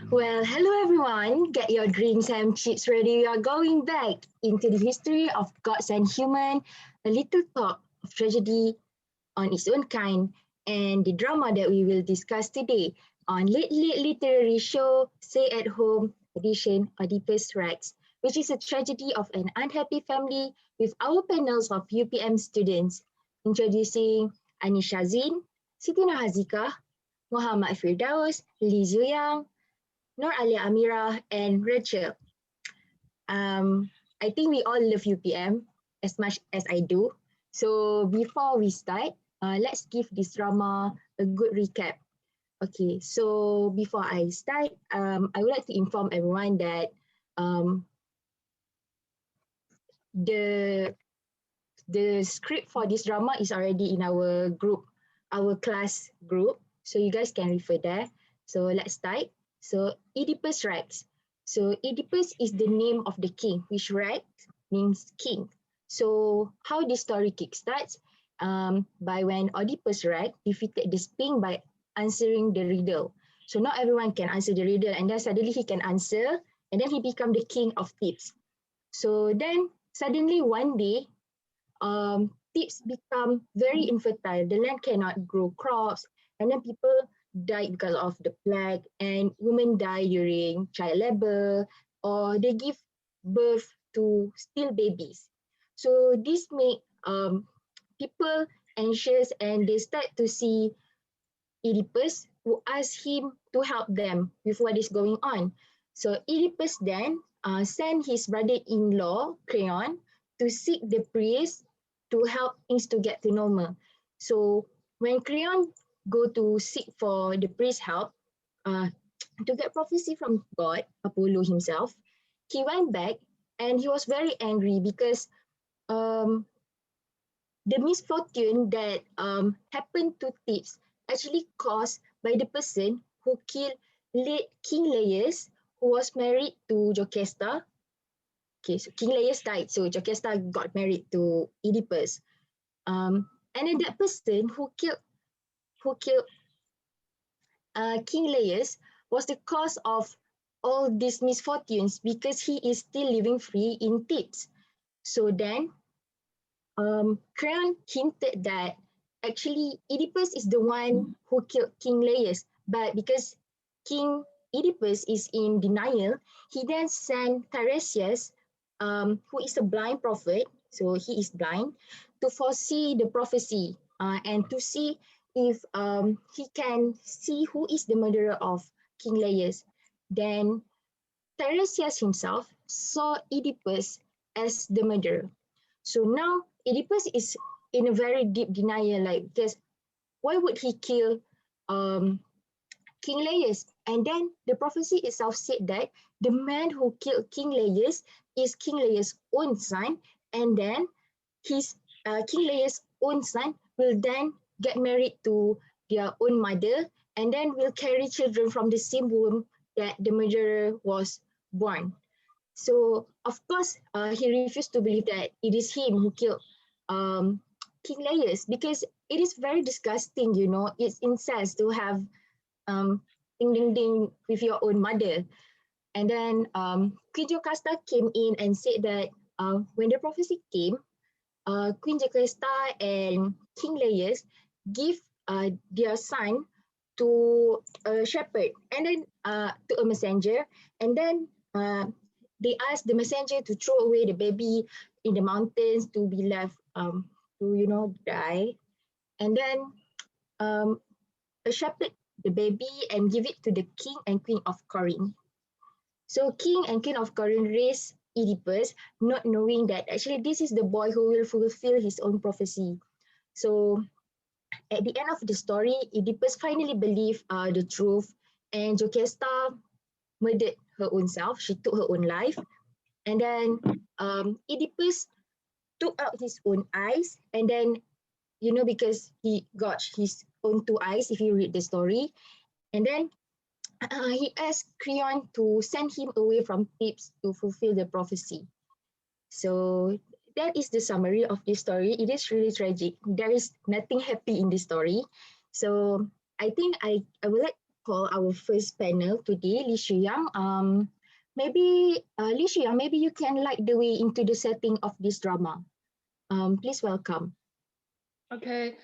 Well, hello everyone. Get your drinks and chips ready. We are going back into the history of gods and human, a little talk of tragedy on its own kind, and the drama that we will discuss today on Late Literary Show, Stay at Home edition Oedipus Rex, which is a tragedy of an unhappy family with our panels of UPM students. Introducing Syazwin, Siti Nurhaziqah, Mohamad Firdaus, Liu Xuyang, Nur Alia Amirah, and Rachel. Um, I think we all love UPM as much as I do. So before we start, let's give this drama a good recap. Okay, so before I start, I would like to inform everyone that um, the the script for this drama is already in our group, our class group. So you guys can refer there. So let's start. So Oedipus Rex. So Oedipus is the name of the king, which Rex means king. So how this story kickstarts? By when Oedipus Rex defeated the Sphinx by answering the riddle. So not everyone can answer the riddle, and then suddenly he can answer, and then he become the king of Thebes. So then suddenly one day Thebes become very infertile. The land cannot grow crops, and then people die because of the plague, and women die during child labor, or they give birth to still babies. So this make people anxious, and they start to see Oedipus, who ask him to help them with what is going on. So Oedipus then sent his brother-in-law, Creon, to seek the priest to help things to get to normal. So when Creon go to seek for the priest's help uh, to get prophecy from God, Apollo himself, he went back and he was very angry because um, the misfortune that happened to Thebes actually caused by the person who killed King Laius, who was married to Jocasta. Okay, so King Laius died, so Jocasta got married to Oedipus. And then that person who killed King Laius was the cause of all these misfortunes because he is still living free in Thebes. So then Creon hinted that actually Oedipus is the one who killed King Laius, but because King Oedipus is in denial, he then sent Tiresias, who is a blind prophet, so he is blind, to foresee the prophecy and to see if he can see who is the murderer of King Laius. Then Tiresias himself saw Oedipus as the murderer. So now Oedipus is in a very deep denial, like because why would he kill um, King Laius? And then the prophecy itself said that the man who killed King Laius is King Laius' own son, and then his King Laius' own son will then get married to their own mother, and then will carry children from the same womb that the murderer was born. So of course, he refused to believe that it is him who killed um, King Laius because it is very disgusting. You know, it's incest to have um, ding ding ding with your own mother. And then Queen Jocasta came in and said that when the prophecy came, Queen Jocasta and King Laius give their son to a shepherd and then to a messenger, and then they asked the messenger to throw away the baby in the mountains to be left to die, and then um, a shepherd the baby and give it to the king and queen of Corinth. So king and queen of Corinth raised Oedipus, not knowing that actually this is the boy who will fulfill his own prophecy. So at the end of the story, Oedipus finally believed the truth, and Jocasta murdered her own self. She took her own life. And then Oedipus took out his own eyes. And then, because he got his own two eyes, if you read the story. And then he asked Creon to send him away from Thebes to fulfill the prophecy. So that is the summary of this story. It is really tragic. There is nothing happy in this story. So I think I would like call our first panel today, Liu Xuyang. Maybe Liu Xuyang, maybe you can light the way into the setting of this drama. Please welcome. Okay,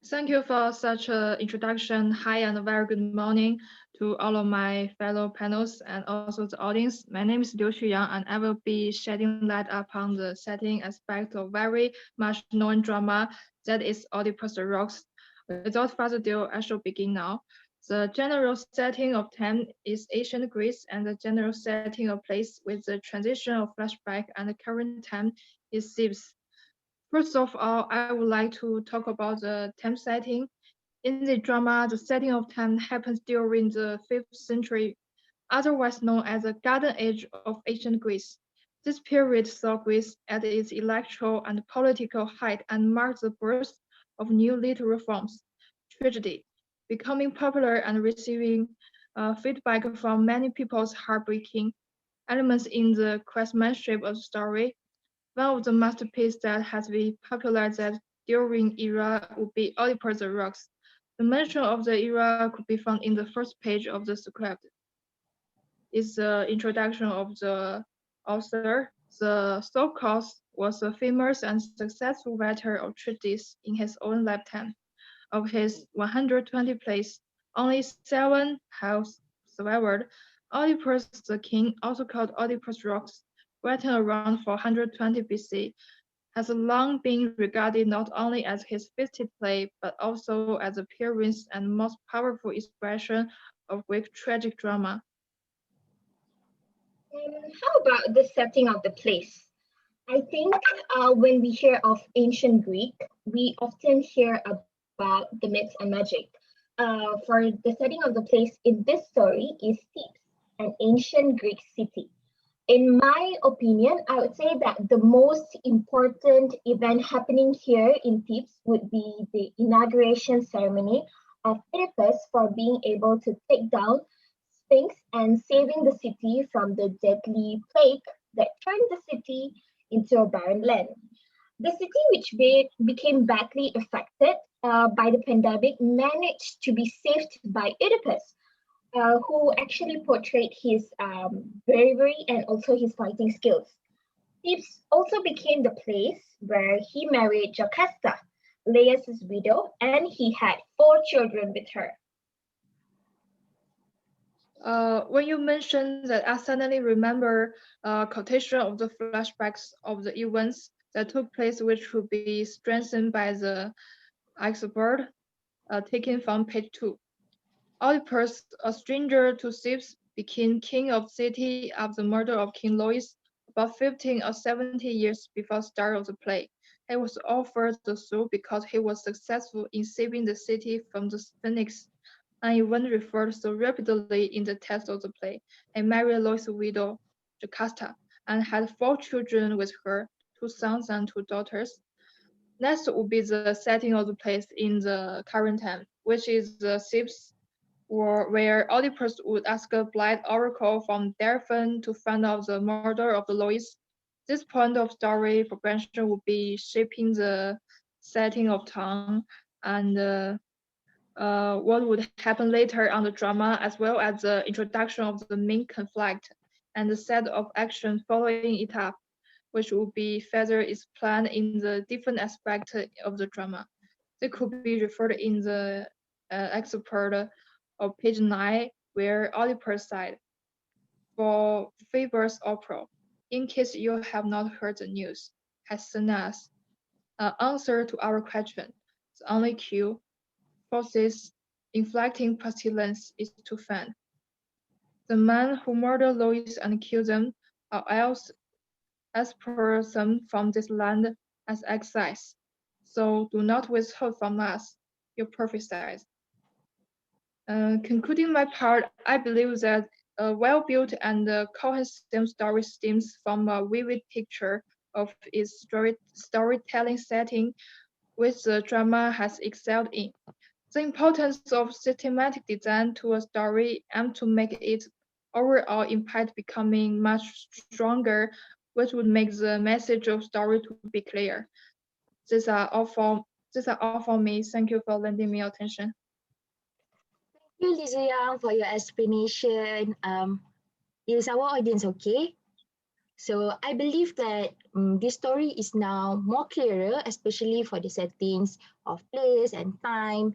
thank you for such an introduction. Hi and a very good morning to all of my fellow panels and also the audience. My name is Liu Xuyang and I will be shedding light upon the setting aspect of very much known drama that is Oedipus Rocks. Without further ado, I shall begin now. The general setting of time is ancient Greece and the general setting of place with the transition of flashback and the current time is Thebes. First of all, I would like to talk about the time setting. In the drama, the setting of time happens during the 5th century, otherwise known as the Golden Age of ancient Greece. This period saw Greece at its intellectual and political height and marked the birth of new literary forms, tragedy, becoming popular and receiving feedback from many people's heartbreaking elements in the craftsmanship of the story. One of the masterpieces that has been popular that during era would be Oedipus the Rocks. The mention of the era could be found in the first page of the script. It's the introduction of the author. The Sophocles was a famous and successful writer of treatises in his own lifetime. Of his 120 plays, only 7 have survived. Oedipus the King, also called Oedipus Rocks, written around 420 BC, has long been regarded not only as his feasted play, but also as the purest and most powerful expression of Greek tragic drama. How about the setting of the place? I think when we hear of ancient Greek, we often hear about the myths and magic. For the setting of the place in this story is Thebes, an ancient Greek city. In my opinion, I would say that the most important event happening here in Thebes would be the inauguration ceremony of Oedipus for being able to take down Sphinx and saving the city from the deadly plague that turned the city into a barren land. The city, which became badly affected by the pandemic, managed to be saved by Oedipus, who actually portrayed his bravery and also his fighting skills. Thebes also became the place where he married Jocasta, Laius' widow, and he had 4 children with her. When you mentioned that, I suddenly remember a quotation of the flashbacks of the events that took place, which would be strengthened by the expert taken from page 2. Oedipus, a stranger to Thebes, became king of the city after the murder of King Louis about 15 or 70 years before the start of the play. He was offered the throne because he was successful in saving the city from the Sphinx, an event referred so repeatedly in the text of the play. He married Louis' widow, Jocasta, and had 4 children with her, 2 sons and 2 daughters. Next would be the setting of the place in the current time, which is the Thebes, or where Oedipus would ask a blind oracle from Delphi to find out the murder of the Louis. This point of story progression would be shaping the setting of time and what would happen later on the drama, as well as the introduction of the main conflict and the set of action following it up, which would be further explained in the different aspects of the drama. They could be referred in the excerpt of page 9, where Oedipus said, "For Faber's opera, in case you have not heard the news, has sent us an answer to our question. The only cure forces inflicting pestilence is to find the man who murdered Louis and killed them, or else expel them from this land as exiles. So do not withhold from us your prophesies." Concluding my part, I believe that a well-built and cohesive story stems from a vivid picture of its storytelling setting, which the drama has excelled in. The importance of systematic design to a story aimed to make its overall impact becoming much stronger, which would make the message of story to be clear. These are all for me. Thank you for lending me attention. you, Liu Xuyang, for your explanation. Is our audience okay? So I believe that this story is now more clearer, especially for the settings of place and time,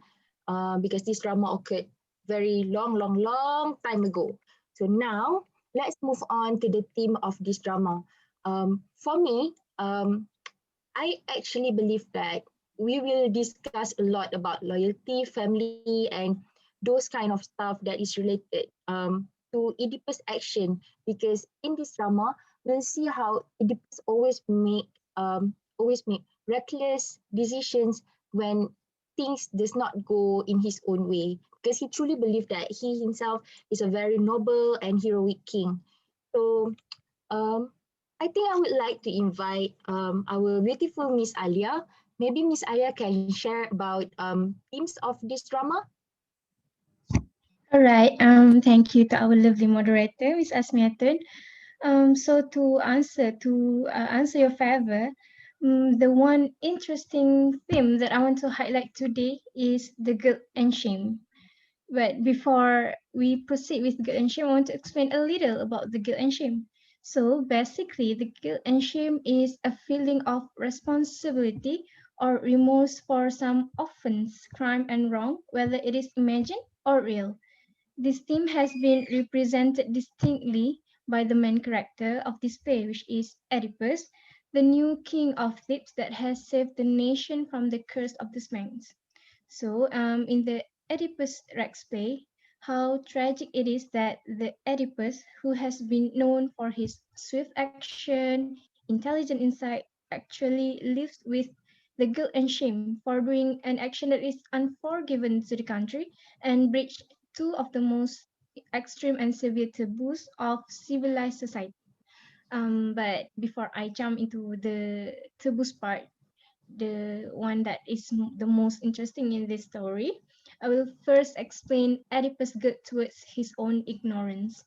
because this drama occurred very long time ago. So now let's move on to the theme of this drama. For me, I actually believe that we will discuss a lot about loyalty, family, and those kind of stuff that is related to Oedipus' action. Because in this drama, we'll see how Oedipus always make reckless decisions when things does not go in his own way. Because he truly believed that he himself is a very noble and heroic king. So um, I think I would like to invite our beautiful Miss Alia. Maybe Miss Alia can share about themes of this drama. All right. Thank you to our lovely moderator, Miss Asmiatun. So to answer your favor, the one interesting theme that I want to highlight today is the guilt and shame. But before we proceed with guilt and shame, I want to explain a little about the guilt and shame. So basically, the guilt and shame is a feeling of responsibility or remorse for some offense, crime, and wrong, whether it is imagined or real. This theme has been represented distinctly by the main character of this play, which is Oedipus, the new king of Thebes that has saved the nation from the curse of the Smanks. So, in the Oedipus Rex play, how tragic it is that the Oedipus, who has been known for his swift action, intelligent insight, actually lives with the guilt and shame for doing an action that is unforgiven to the country and breached two of the most extreme and severe taboos of civilized society. But before I jump into the taboos part, the one that is the most interesting in this story, I will first explain Oedipus' guilt towards his own ignorance.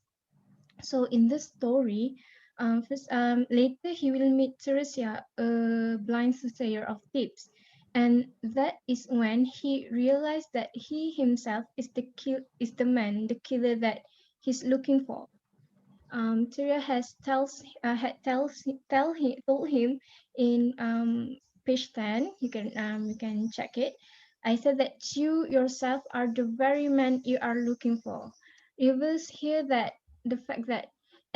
So in the story, later he will meet Teresia, a blind soothsayer of Thebes, and that is when he realized that he himself is the man, the killer that he's looking for. Tyria has had told him in page 10. You can check it. I said that you yourself are the very man you are looking for. Reveals here that the fact that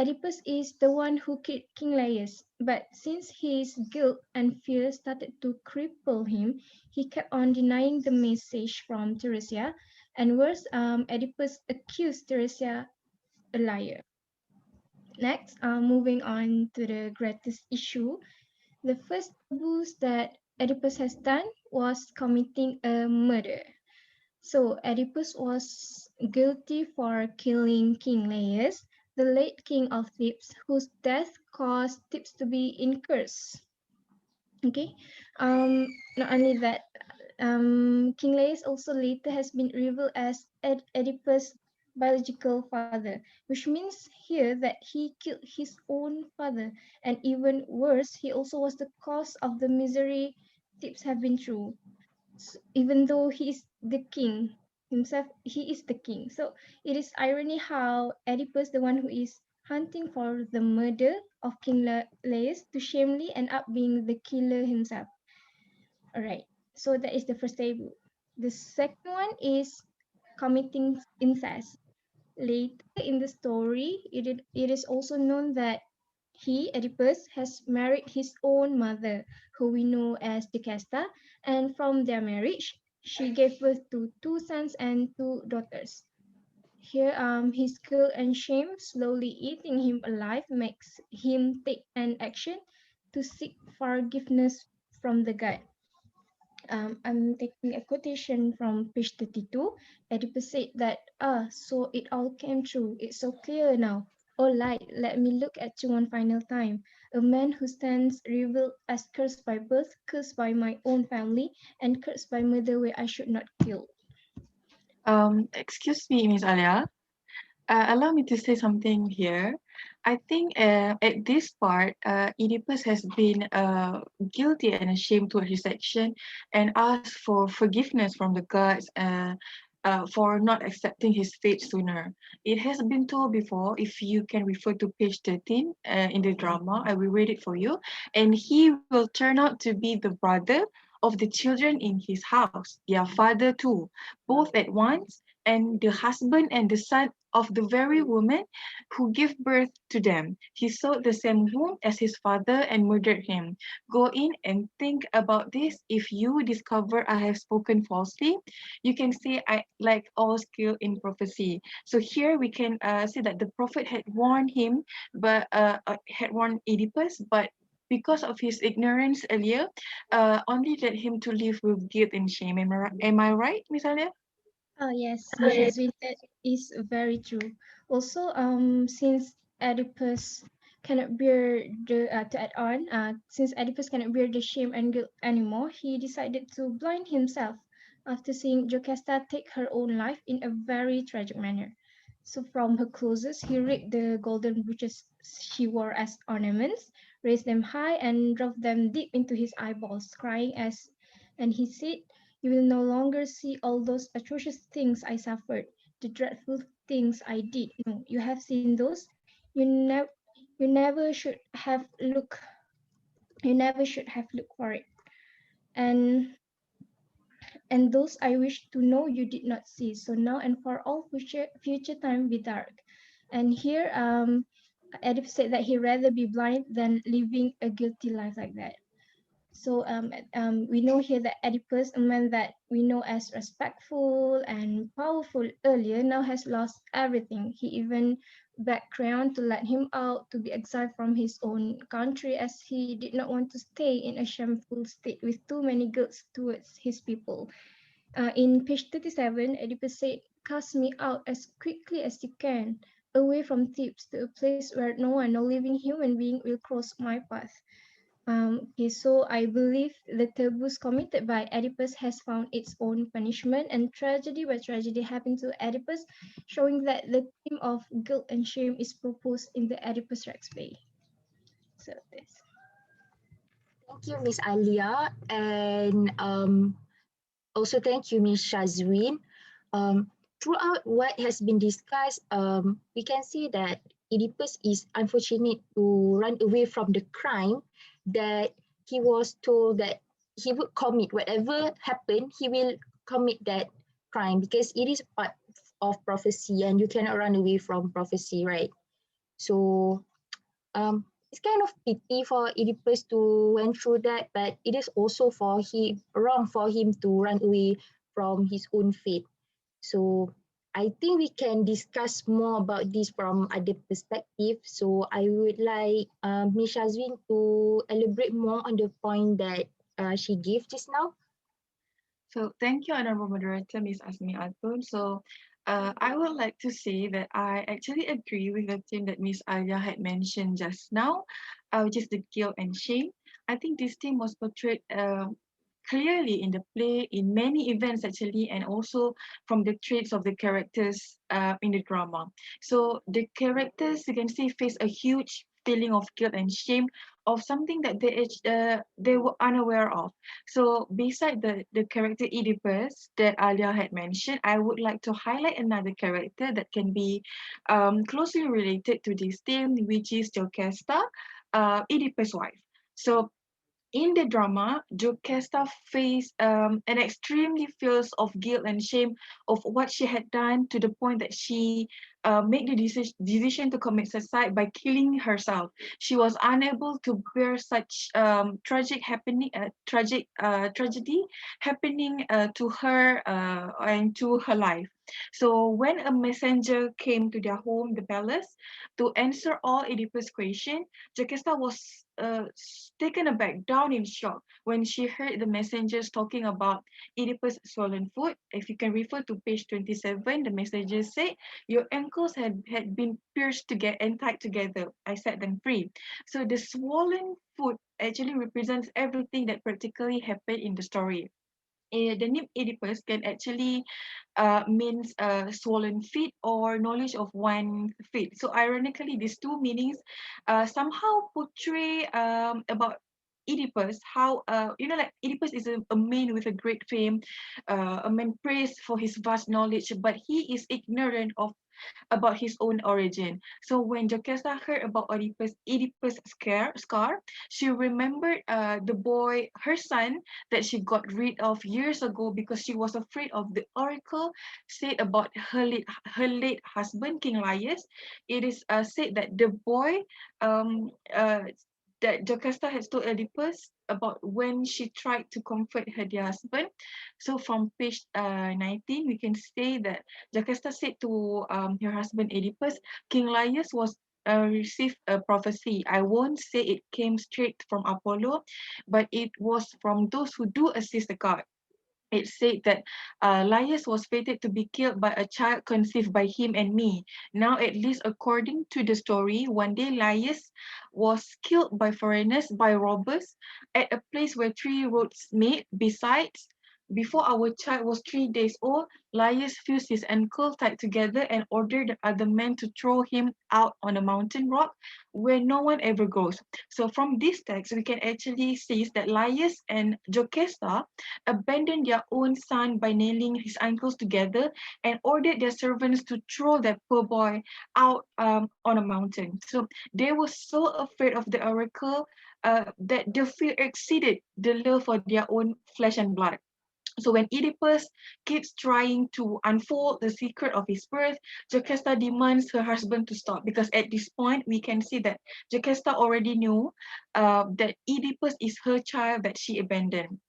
Oedipus is the one who killed King Laius, but since his guilt and fear started to cripple him, he kept on denying the message from Teresia, and worse, Oedipus accused Teresia a liar. Next, moving on to the greatest issue, the first abuse that Oedipus has done was committing a murder. So Oedipus was guilty for killing King Laius, the late king of Thebes, whose death caused Thebes to be in curse. Okay, not only that, King Laius also later has been revealed as Oedipus' biological father, which means here that he killed his own father, and even worse, he also was the cause of the misery Thebes have been through. Even though he is the king himself, he is the king. So it is irony how Oedipus, the one who is hunting for the murder of King Laius, to shamefully end up being the killer himself. All right. So that is the first taboo. The second one is committing incest. Later in the story, it is also known that he, Oedipus, has married his own mother, who we know as Jocasta, and from their marriage, she gave birth to two sons and two daughters. Here, his guilt and shame slowly eating him alive makes him take an action to seek forgiveness from the god. I'm taking a quotation from page 32. Oedipus said that, so it all came true. It's so clear now. Oh, light, let me look at you one final time. A man who stands revealed as cursed by birth, cursed by my own family, and cursed by murder where I should not kill. Excuse me, Miss Alia. Allow me to say something here. I think at this part, Oedipus has been guilty and ashamed toward his action and asked for forgiveness from the gods. for not accepting his fate sooner. It has been told before, if you can refer to page 13 in the drama, I will read it for you. And he will turn out to be the brother of the children in his house, their father too, both at once, and the husband and the son of the very woman who gave birth to them. He sowed the same womb as his father and murdered him. Go in and think about this. If you discover I have spoken falsely, you can say I like all skill in prophecy. So here we can see that the prophet had warned him, but had warned Oedipus, but because of his ignorance earlier, only led him to live with guilt and shame. Am I right, Miss Alia? Oh yes, Miss Azwin, that is very true. Also, since Oedipus cannot bear the to add on, since Oedipus cannot bear the shame and guilt anymore, he decided to blind himself after seeing Jocasta take her own life in a very tragic manner. So from her clothes, he ripped the golden brooches she wore as ornaments, raised them high, and drove them deep into his eyeballs, crying and he said, "You will no longer see all those atrocious things I suffered, the dreadful things I did. No, you have seen those. You never, you never should have looked. You never should have looked for it. And and those I wish to know you did not see. So now and for all future time be dark." And here, Oedipus said that he'd rather be blind than living a guilty life like that. So we know here that Oedipus, a man that we know as respectful and powerful earlier, now has lost everything. He even begged Creon to let him out to be exiled from his own country, as he did not want to stay in a shameful state with too many guilt towards his people. In page 37, Oedipus said, "Cast me out as quickly as you can, away from Thebes to a place where no one, no living human being will cross my path." Okay, so I believe the taboos committed by Oedipus has found its own punishment, and tragedy by tragedy happened to Oedipus, showing that the theme of guilt and shame is proposed in the Oedipus Rex play. So this. Thank you, Miss Alia, and also thank you, Miss Syazwin. Throughout what has been discussed, we can see that Oedipus is unfortunate to run away from the crime that he was told that he would commit. Whatever happened, he will commit that crime because it is part of prophecy and you cannot run away from prophecy, right? So it's kind of pity for Oedipus to went through that, but it is also for him wrong for him to run away from his own fate. So I think we can discuss more about this from other perspective. So I would like Ms. Syazwin to elaborate more on the point that she gave just now. So thank you, Honorable Moderator, Ms. Asmiatun. So I would like to say that I actually agree with the theme that Ms. Allia had mentioned just now, which is the guilt and shame. I think this theme was portrayed clearly in the play, in many events actually, and also from the traits of the characters in the drama. So the characters, you can see, face a huge feeling of guilt and shame of something that they were unaware of. So beside the character Oedipus that Alia had mentioned, I would like to highlight another character that can be closely related to this theme, which is Jocasta, Oedipus' wife. So in the drama, Jocasta faced an extremely feels of guilt and shame of what she had done, to the point that she made the decision to commit suicide by killing herself. She was unable to bear such tragedy happening to her and to her life. So when a messenger came to their home, the palace, to answer all Oedipus' questions, Jocasta was taken aback, down in shock, when she heard the messengers talking about Oedipus' swollen foot. If you can refer to page 27, the messengers said, "Your ankles had been pierced together and tied together. I set them free." So the swollen foot actually represents everything that practically happened in the story. The name Oedipus can actually means swollen feet or knowledge of one feet. So ironically, these two meanings somehow portray about Oedipus, how like Oedipus is a man with a great fame, a man praised for his vast knowledge, but he is ignorant of about his own origin. So when Jocasta heard about Oedipus' scar, she remembered the boy, her son, that she got rid of years ago because she was afraid of the oracle said about her late husband, King Laius. It is said that the boy um, uh, that Jocasta has told Oedipus about when she tried to comfort her dear husband. So from page 19, we can say that Jocasta said to her husband Oedipus, King Laius was received a prophecy. I won't say it came straight from Apollo, but it was from those who do assist the god. It said that Laius was fated to be killed by a child conceived by him and me. Now, at least according to the story, one day Laius was killed by foreigners, by robbers, at a place where three roads meet. Besides, before our child was 3 days old, Laius fused his ankle tight together and ordered the other men to throw him out on a mountain rock where no one ever goes. So from this text, we can actually see that Laius and Jocasta abandoned their own son by nailing his ankles together and ordered their servants to throw that poor boy out on a mountain. So they were so afraid of the oracle that the fear exceeded the love for their own flesh and blood. So when Oedipus keeps trying to unfold the secret of his birth, Jocasta demands her husband to stop, because at this point we can see that Jocasta already knew that Oedipus is her child that she abandoned.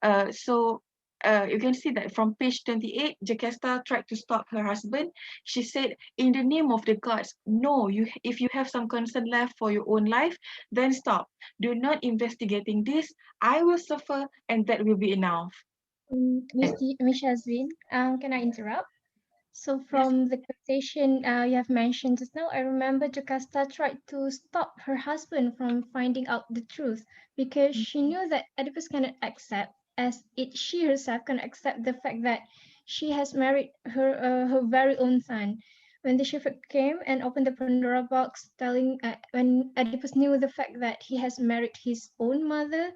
You can see that from page 28, Jocasta tried to stop her husband. She said, in the name of the gods, no, if you have some concern left for your own life, then stop. Do not investigating this. I will suffer and that will be enough. Miss Syazwin, can I interrupt? So Yes. from the quotation you have mentioned just now, I remember Jocasta tried to stop her husband from finding out the truth because she knew that Oedipus cannot accept, as she herself can accept the fact that she has married her very own son. When the shepherd came and opened the Pandora box, telling when Oedipus knew the fact that he has married his own mother,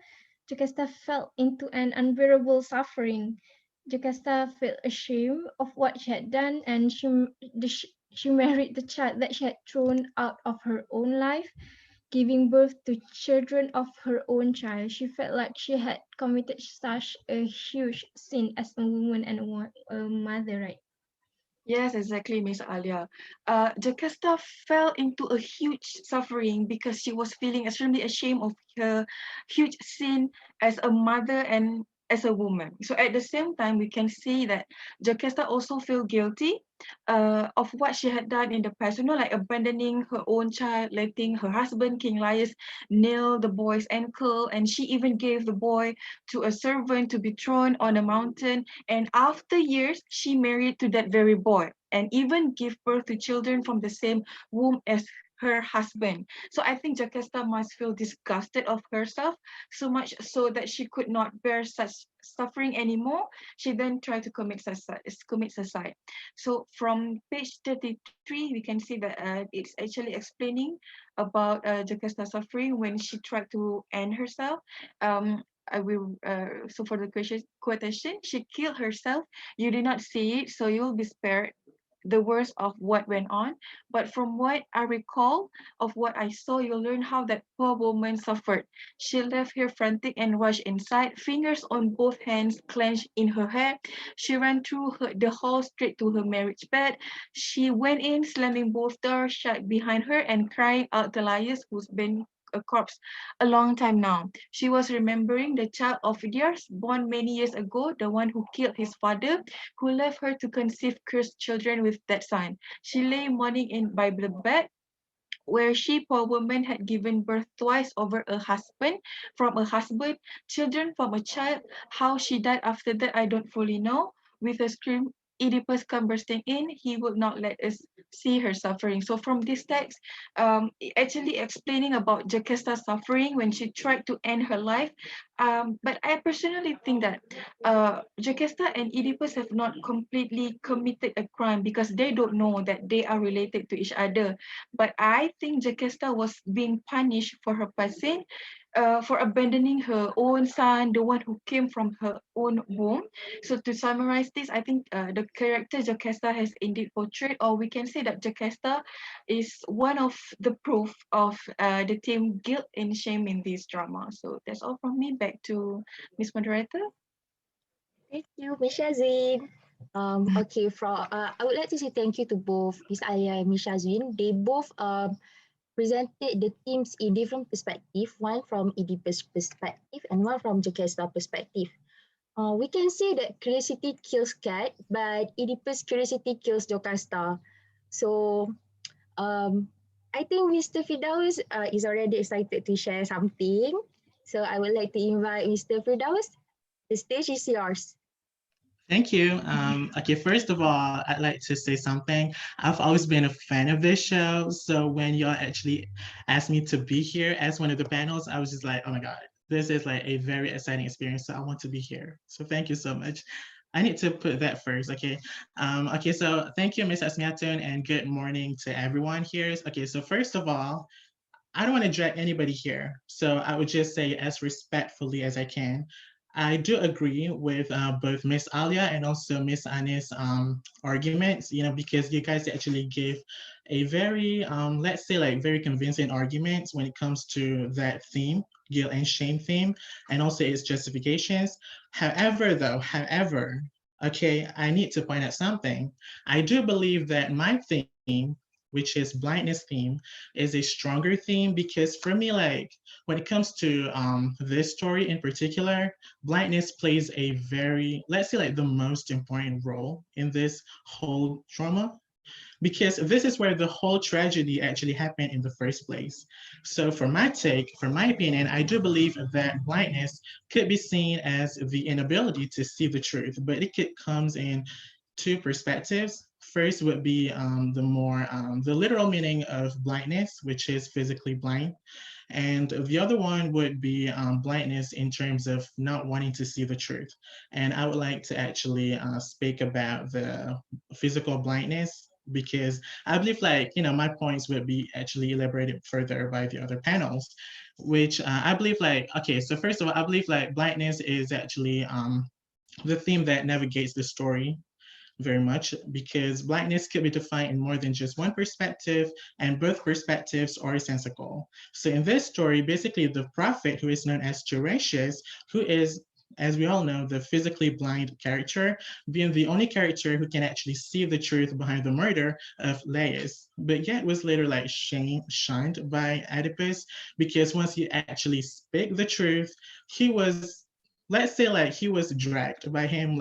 Jocasta fell into an unbearable suffering. Jocasta felt ashamed of what she had done, and she married the child that she had thrown out of her own life, giving birth to children of her own child. She felt like she had committed such a huge sin as a woman and a mother, right? Yes, exactly, Miss Alia. Jocasta fell into a huge suffering because she was feeling extremely ashamed of her huge sin as a mother and as a woman. So at the same time, we can see that Jocasta also feel guilty of what she had done in the past. Like abandoning her own child, letting her husband, King Laius, nail the boy's ankle, and she even gave the boy to a servant to be thrown on a mountain. And after years, she married to that very boy and even gave birth to children from the same womb as her husband. So I think Jocasta must feel disgusted of herself, so much so that she could not bear such suffering anymore. She then tried to commit suicide. So from page 33, we can see that it's actually explaining about Jocasta's suffering when she tried to end herself. I will so for the quotation, she killed herself. You did not see it, so you will be spared the worst of what went on. But from what I recall of what I saw, you'll learn how that poor woman suffered. She left here frantic and rushed inside, fingers on both hands clenched in her hair. She ran through the hall straight to her marriage bed. She went in, slamming both doors shut behind her and crying out to Elias, who's been a corpse a long time now. She was remembering the child of theirs born many years ago, the one who killed his father, who left her to conceive cursed children with that son. She lay mourning in by the bed, where she, poor woman, had given birth twice over from a husband, children from a child. How she died after that, I don't fully know. With a scream, Oedipus come bursting in. He would not let us see her suffering. So from this text, actually explaining about Jocasta's suffering when she tried to end her life. But I personally think that Jocasta and Oedipus have not completely committed a crime because they don't know that they are related to each other. But I think Jocasta was being punished for her past sin for abandoning her own son, the one who came from her own womb. So to summarize this, I think the character Jocasta has indeed portrayed, or we can say that Jocasta is one of the proof of the theme guilt and shame in this drama. So that's all from me. Back to Miss Moderator. Thank you, Miss Syazwin. Okay, I would like to say thank you to both Miss Alia and Miss Syazwin. They both presented the themes in different perspective, one from Oedipus perspective and one from Jocasta perspective. We can say that curiosity kills cat, but Oedipus' curiosity kills Jocasta. So I think Mr. Firdaus is already excited to share something. So I would like to invite Mr. Firdaus. The stage is yours. Thank you. Okay, first of all, I'd like to say something. I've always been a fan of this show. So when y'all actually asked me to be here as one of the panels, I was just like, oh my God, this is like a very exciting experience. So I want to be here. So thank you so much. I need to put that first, okay? Okay, so thank you, Miss Asmiatun, and good morning to everyone here. Okay, so first of all, I don't want to drag anybody here. So I would just say as respectfully as I can. I do agree with both Miss Alia and also Miss Anis arguments, because you guys actually gave a very, let's say like very convincing arguments when it comes to that theme, guilt and shame theme, and also its justifications. However, okay, I need to point out something. I do believe that my theme, which is blindness theme, is a stronger theme because for me, like when it comes to this story in particular, blindness plays a very, let's say like the most important role in this whole drama because this is where the whole tragedy actually happened in the first place. So for my opinion, I do believe that blindness could be seen as the inability to see the truth, but it could comes in two perspectives. First would be the literal meaning of blindness, which is physically blind. And the other one would be blindness in terms of not wanting to see the truth. And I would like to actually speak about the physical blindness because I believe my points would be actually elaborated further by the other panels, which I believe okay, so first of all, I believe blindness is actually the theme that navigates the story very much because blindness could be defined in more than just one perspective, and both perspectives are essential. So in this story, basically the prophet, who is known as Tiresias, who is, as we all know, the physically blind character, being the only character who can actually see the truth behind the murder of Laius, but yet was later shunned by Oedipus because once he actually spoke the truth, he was, let's say he was dragged by him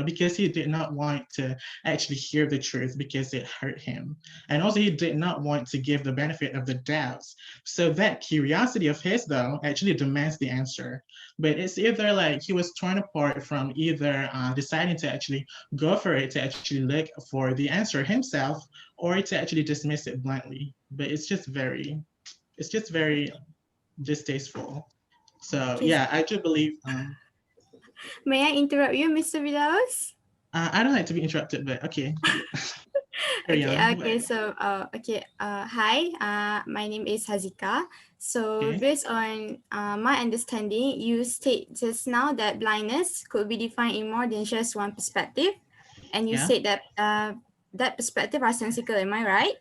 because he did not want to actually hear the truth because it hurt him, and also he did not want to give the benefit of the doubts. So that curiosity of his though actually demands the answer, but it's either he was torn apart from either deciding to actually go for it, to actually look for the answer himself, or to actually dismiss it bluntly. But it's just very distasteful. So yeah, I do believe. May I interrupt you, Mr. Firdaus? I don't like to be interrupted, but okay. Okay. So hi. My name is Hazika. So based on my understanding, you state just now that blindness could be defined in more than just one perspective, and you said that that perspective are sensical. Am I right?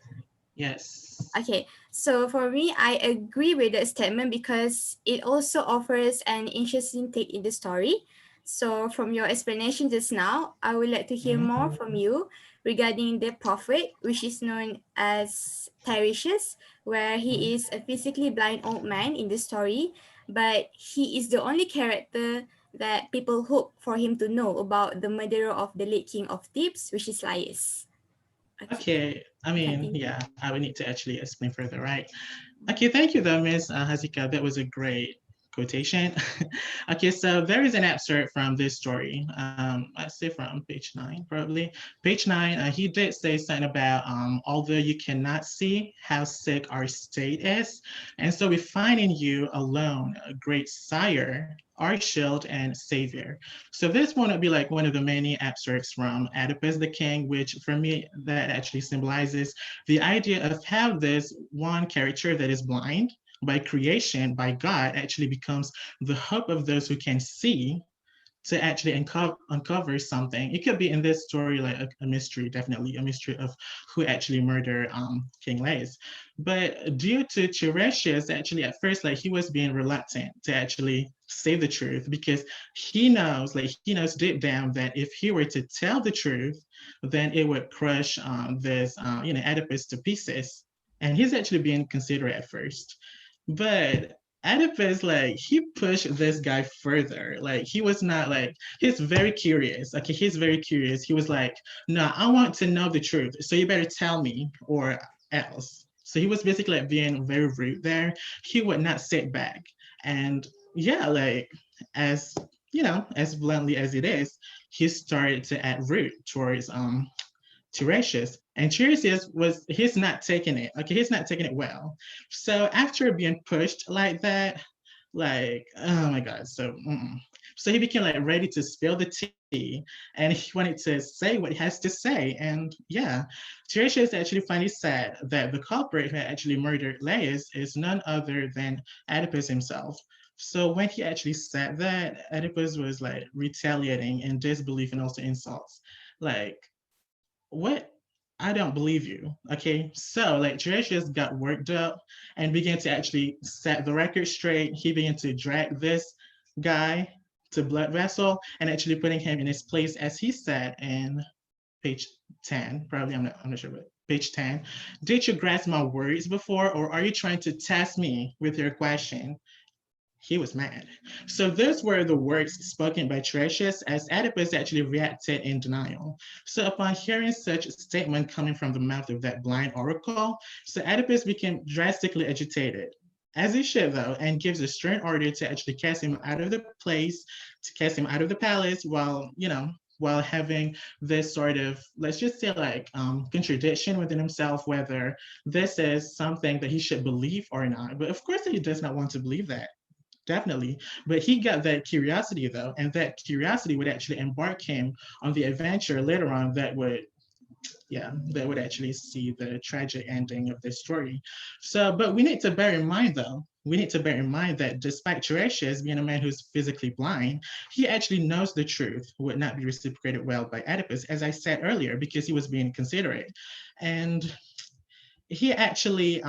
Yes. Okay, so for me, I agree with that statement because it also offers an interesting take in the story. So from your explanation just now, I would like to hear more from you regarding the prophet, which is known as Tiresias, where he is a physically blind old man in the story, but he is the only character that people hope for him to know about the murderer of the late king of Thebes, which is Laius. Okay, I mean, yeah, I would need to actually explain further, right? Okay, thank you though, Ms. Hazika. That was a great quotation. Okay, so there is an excerpt from this story. Let's say from page 9, probably. Page 9, he did say something about although you cannot see how sick our state is, and so we find in you alone a great sire, our shield and savior. So this one would be one of the many excerpts from Oedipus the King, which for me, that actually symbolizes the idea of how this one character that is blind, by creation, by God, actually becomes the hope of those who can see to actually uncover something. It could be in this story like a mystery, definitely a mystery of who actually murdered King Lais. But due to Tiresias, actually at first, like he was being reluctant to actually say the truth because he knows deep down that if he were to tell the truth, then it would crush this Oedipus to pieces. And he's actually being considerate at first. But Oedipus, like, he pushed this guy further. Like, he was not like, he's very curious. Okay, he's very curious. He was like, no, I want to know the truth. So you better tell me or else. So he was basically like being very rude there. He would not sit back. And yeah, like, as as bluntly as it is, he started to act rude towards Tiresias. And Tiresias he's not taking it. Okay, he's not taking it well. So after being pushed like that, like, oh my God. So he became like ready to spill the tea and he wanted to say what he has to say. And yeah, Tiresias actually finally said that the culprit who actually murdered Laius is none other than Oedipus himself. So when he actually said that, Oedipus was like retaliating in disbelief and also insults. Like, what? I don't believe you. Okay. So like Tiresias got worked up and began to actually set the record straight. He began to drag this guy to blood vessel and actually putting him in his place, as he said in page 10. Probably I'm not sure, but page 10. Did you grasp my words before, or are you trying to test me with your question? He was mad. So those were the words spoken by Tiresias as Oedipus actually reacted in denial. So upon hearing such a statement coming from the mouth of that blind oracle, so Oedipus became drastically agitated, as he should though, and gives a stern order to actually cast him out of the place, to cast him out of the palace while having this sort of, let's just say like contradiction within himself, whether this is something that he should believe or not. But of course he does not want to believe that. Definitely. But he got that curiosity though, and that curiosity would actually embark him on the adventure later on that would actually see the tragic ending of this story. So, but we need to bear in mind though, that despite Tiresias being a man who's physically blind, he actually knows the truth would not be reciprocated well by Oedipus, as I said earlier, because he was being considerate. And he actually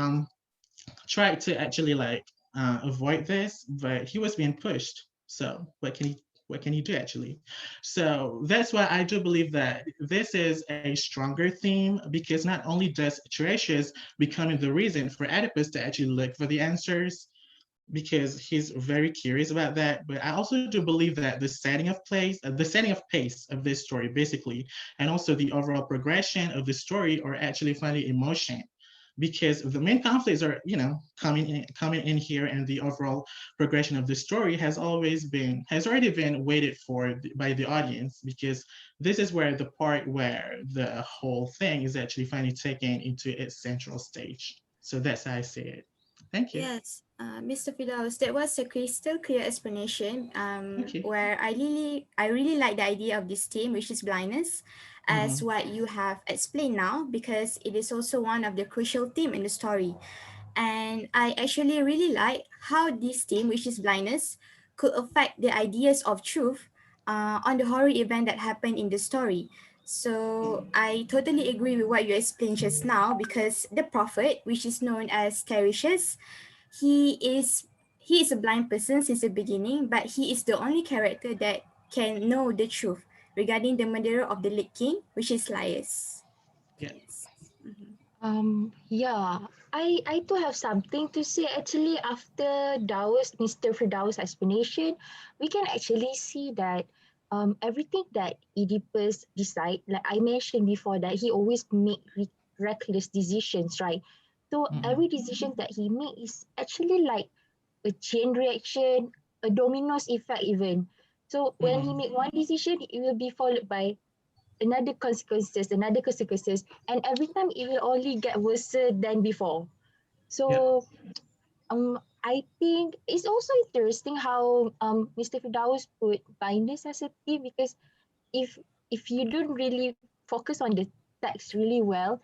tried to actually like avoid this, but he was being pushed. So what can he do actually? So that's why I do believe that this is a stronger theme, because not only does Tiresias becoming the reason for Oedipus to actually look for the answers, because he's very curious about that, but I also do believe that the setting of pace of this story basically, and also the overall progression of the story are actually finding emotion, because the main conflicts are coming in here, and the overall progression of the story has already been waited for by the audience, because this is where the part where the whole thing is actually finally taken into its central stage. So that's how I see it. Thank you. Yes, Mr. Firdaus, that was a crystal clear explanation. Where I really like the idea of this theme, which is blindness, as what you have explained now, because it is also one of the crucial theme in the story. And I actually really like how this theme, which is blindness, could affect the ideas of truth on the horror event that happened in the story. So I totally agree with what you explained just now, because the prophet, which is known as Tiresias, he is a blind person since the beginning, but he is the only character that can know the truth regarding the murderer of the late king, which is Laius. Yeah. Yes. Mhm. Yeah, I too have something to say. Actually, after Mr. Firdaus' explanation, we can actually see that everything that Oedipus decide, like I mentioned before, that he always make reckless decisions, right? So every decision that he make is actually like a chain reaction, a dominoes effect even. So when he make one decision, it will be followed by another consequences, and every time it will only get worse than before. So I think it's also interesting how Mr. Firdaus put blindness as a theme, because if if you don't really focus on the text really well,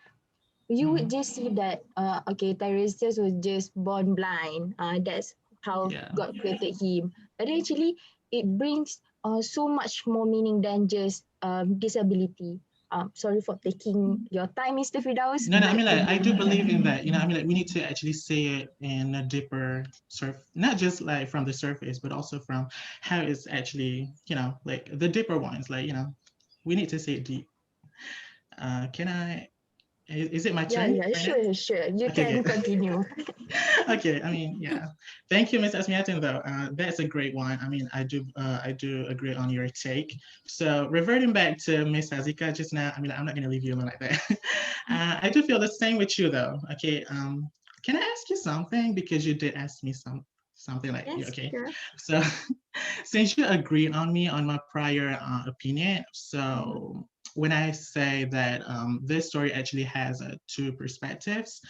you would just see that okay, Tiresias was just born blind. That's how Yeah. God created him. But actually, it brings so much more meaning than just disability. Sorry for taking your time, Mr. Firdaus. No, no, I But mean, like, I do believe in that. I mean, like, we need to actually say it in a deeper not just like from the surface, but also from how it's actually, like the deeper ones. Like, we need to say it deep. Can I? Is it my turn? yeah, Right now? sure. You Okay, can good. continue. Okay, I mean, yeah. Thank you, Ms. Asmiatun, though. That's a great one. I mean, I do agree on your take. So reverting back to Ms. Azika just now, I mean, I'm not going to leave you alone like that. I do feel the same with you, though. Okay, can I ask you something? Because you did ask me something like, Yes, okay. sure. So since you agreed on me on my prior opinion, so when I say that this story actually has two perspectives,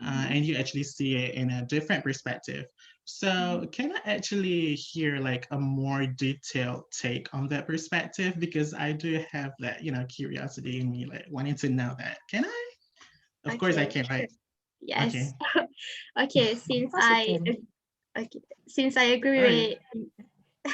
and you actually see it in a different perspective. So can I actually hear like a more detailed take on that perspective? Because I do have that, curiosity in me, like wanting to know that. Can I? Of course I Okay, can, sure. right? Okay. Yes. Okay, Of course you can. okay, since I agree All right. with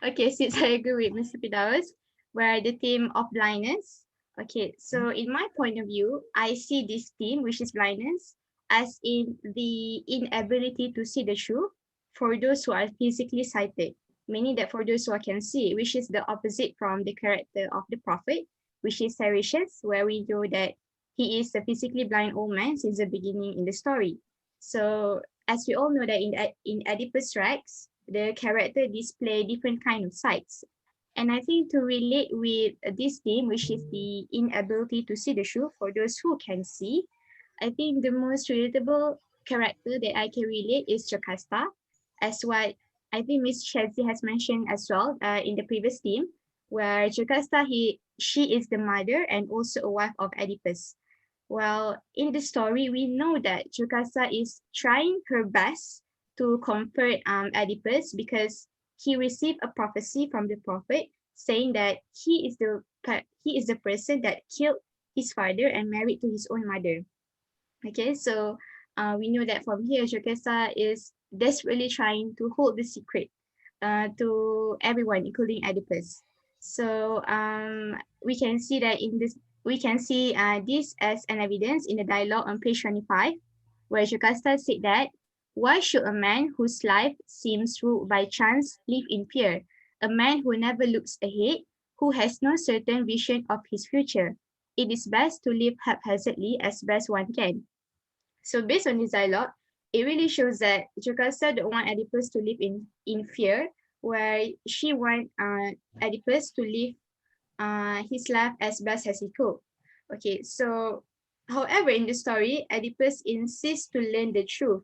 okay, since I agree with Mr. Firdaus, where the theme of blindness. Okay, so in my point of view, I see this theme, which is blindness, as in the inability to see the truth for those who are physically sighted, meaning that for those who can see, which is the opposite from the character of the prophet, which is Tiresias, where we know that he is a physically blind old man since the beginning in the story. So as we all know that in Oedipus Rex, the character display different kind of sights. And I think to relate with this theme, which is the inability to see the truth for those who can see, I think the most relatable character that I can relate is Jocasta, as what I think Miss Shazzy has mentioned as well in the previous theme, where Jocasta, she is the mother and also a wife of Oedipus. Well, in the story, we know that Jocasta is trying her best to comfort Oedipus because he received a prophecy from the prophet saying that he is the person that killed his father and married to his own mother. Okay, so we know that from here, Jocasta is desperately trying to hold the secret to everyone, including Oedipus. So we can see that in this, we can see this as an evidence in the dialogue on page 25, where Jocasta said that, why should a man whose life seems ruled by chance live in fear? A man who never looks ahead, who has no certain vision of his future. It is best to live haphazardly as best one can. So based on this dialogue, it really shows that Jocasta don't want Oedipus to live in fear, where she want Oedipus to live his life as best as he could. Okay, so however, in the story, Oedipus insists to learn the truth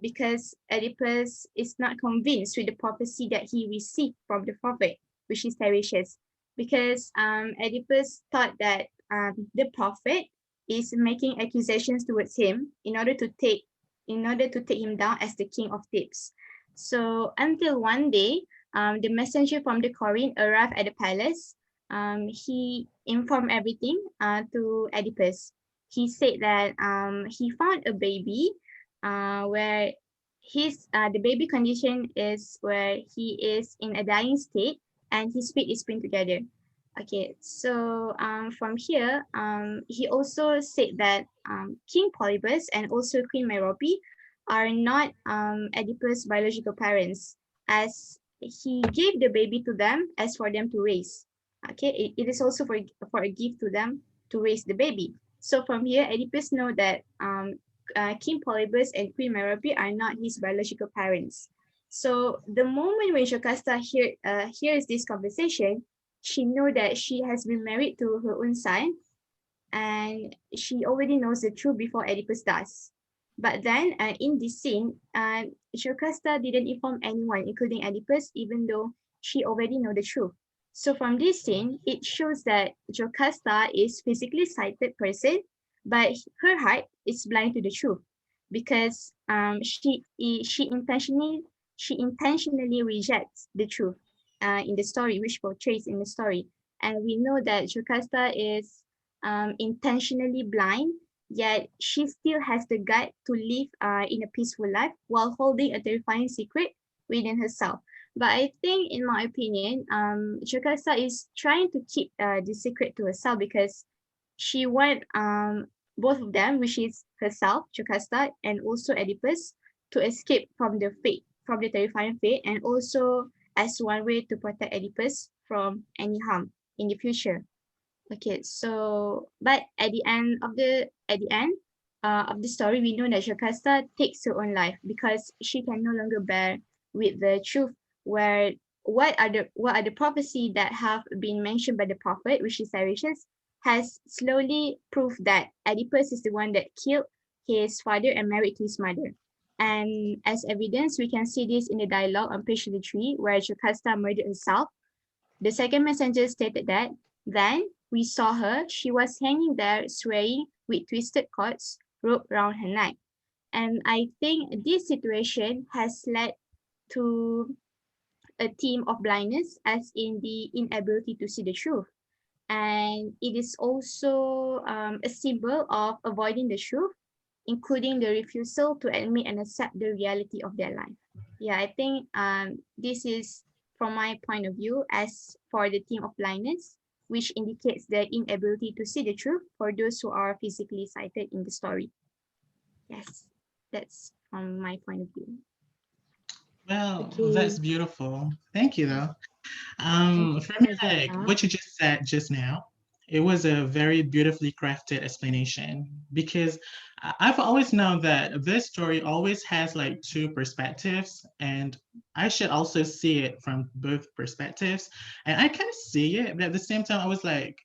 because Oedipus is not convinced with the prophecy that he received from the prophet, which is Tiresias, because Oedipus thought that the prophet is making accusations towards him in order to take him down as the king of Thebes. So until one day, the messenger from the Corinth arrived at the palace. He informed everything to Oedipus. He said that he found a baby where the baby condition is where he is in a dying state and his feet is pinned together. Okay, so from here, he also said that King Polybus and also Queen Merope are not Oedipus' biological parents, as he gave the baby to them as for them to raise. Okay, it is also for a gift to them to raise the baby. So from here, Oedipus know that King Polybus and Queen Merope are not his biological parents. So the moment when Jocasta hears this conversation, she know that she has been married to her own son, and she already knows the truth before Oedipus does. But then in this scene, Jocasta didn't inform anyone, including Oedipus, even though she already know the truth. So from this scene, it shows that Jocasta is physically sighted person, but her heart is blind to the truth because she intentionally rejects the truth in the story, which portrays in the story. And we know that Jocasta is intentionally blind yet she still has the gut to live in a peaceful life while holding a terrifying secret within herself. But I think, in my opinion, Jocasta is trying to keep the secret to herself because she want both of them, which is herself, Jocasta, and also Oedipus, to escape from the fate, from the terrifying fate, and also as one way to protect Oedipus from any harm in the future. Okay, so but at the end of the story, we know that Jocasta takes her own life because she can no longer bear with the truth. Where what are the prophecy that have been mentioned by the prophet, which is Cyrus, has slowly proved that Oedipus is the one that killed his father and married to his mother. And as evidence, we can see this in the dialogue on page 33, where Jocasta murdered herself. The second messenger stated that, then we saw her, she was hanging there swaying with twisted cords roped round her neck. And I think this situation has led to a theme of blindness, as in the inability to see the truth. And it is also a symbol of avoiding the truth, including the refusal to admit and accept the reality of their life. Yeah, I think this is from my point of view. As for the theme of blindness, which indicates the inability to see the truth for those who are physically sighted in the story. Yes, that's from my point of view. Well, Okay. that's beautiful. Thank you, though. Thank For you, me, like Azika. what you just said just now, it was a very beautifully crafted explanation because I've always known that this story always has like two perspectives, and I should also see it from both perspectives. And I kind of see it, but at the same time, I was like,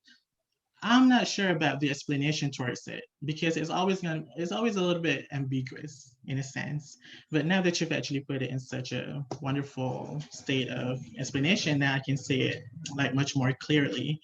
I'm not sure about the explanation towards it because it's always a little bit ambiguous in a sense. But now that you've actually put it in such a wonderful state of explanation, now I can see it like much more clearly.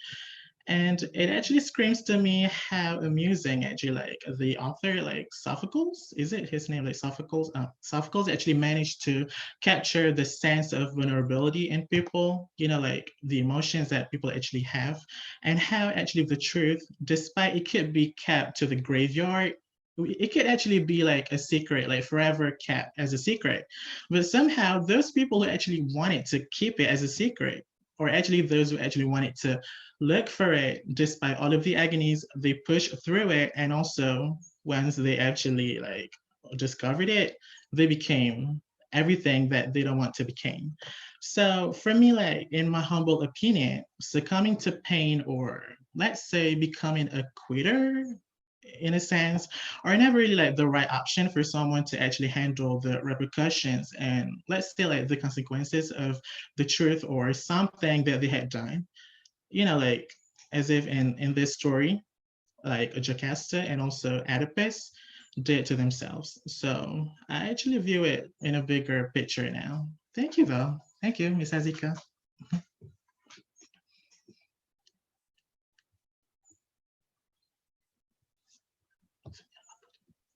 And it actually screams to me how amusing actually like the author, like Sophocles, is it his name, like Sophocles? Sophocles actually managed to capture the sense of vulnerability in people, you know, like the emotions that people actually have, and how actually the truth, despite it could be kept to the graveyard, it could actually be like a secret, like forever kept as a secret. But somehow those people who actually wanted to keep it as a secret, or actually those who actually wanted to look for it despite all of the agonies, they push through it, and also once they actually like discovered it, they became everything that they don't want to become. So for me, like in my humble opinion, succumbing to pain, or let's say becoming a quitter in a sense, are never really like the right option for someone to actually handle the repercussions and let's say like the consequences of the truth or something that they had done, you know, like as if in this story, like Jocasta and also Oedipus did to themselves. So I actually view it in a bigger picture now. Thank you, though. Thank you, Miss Azika.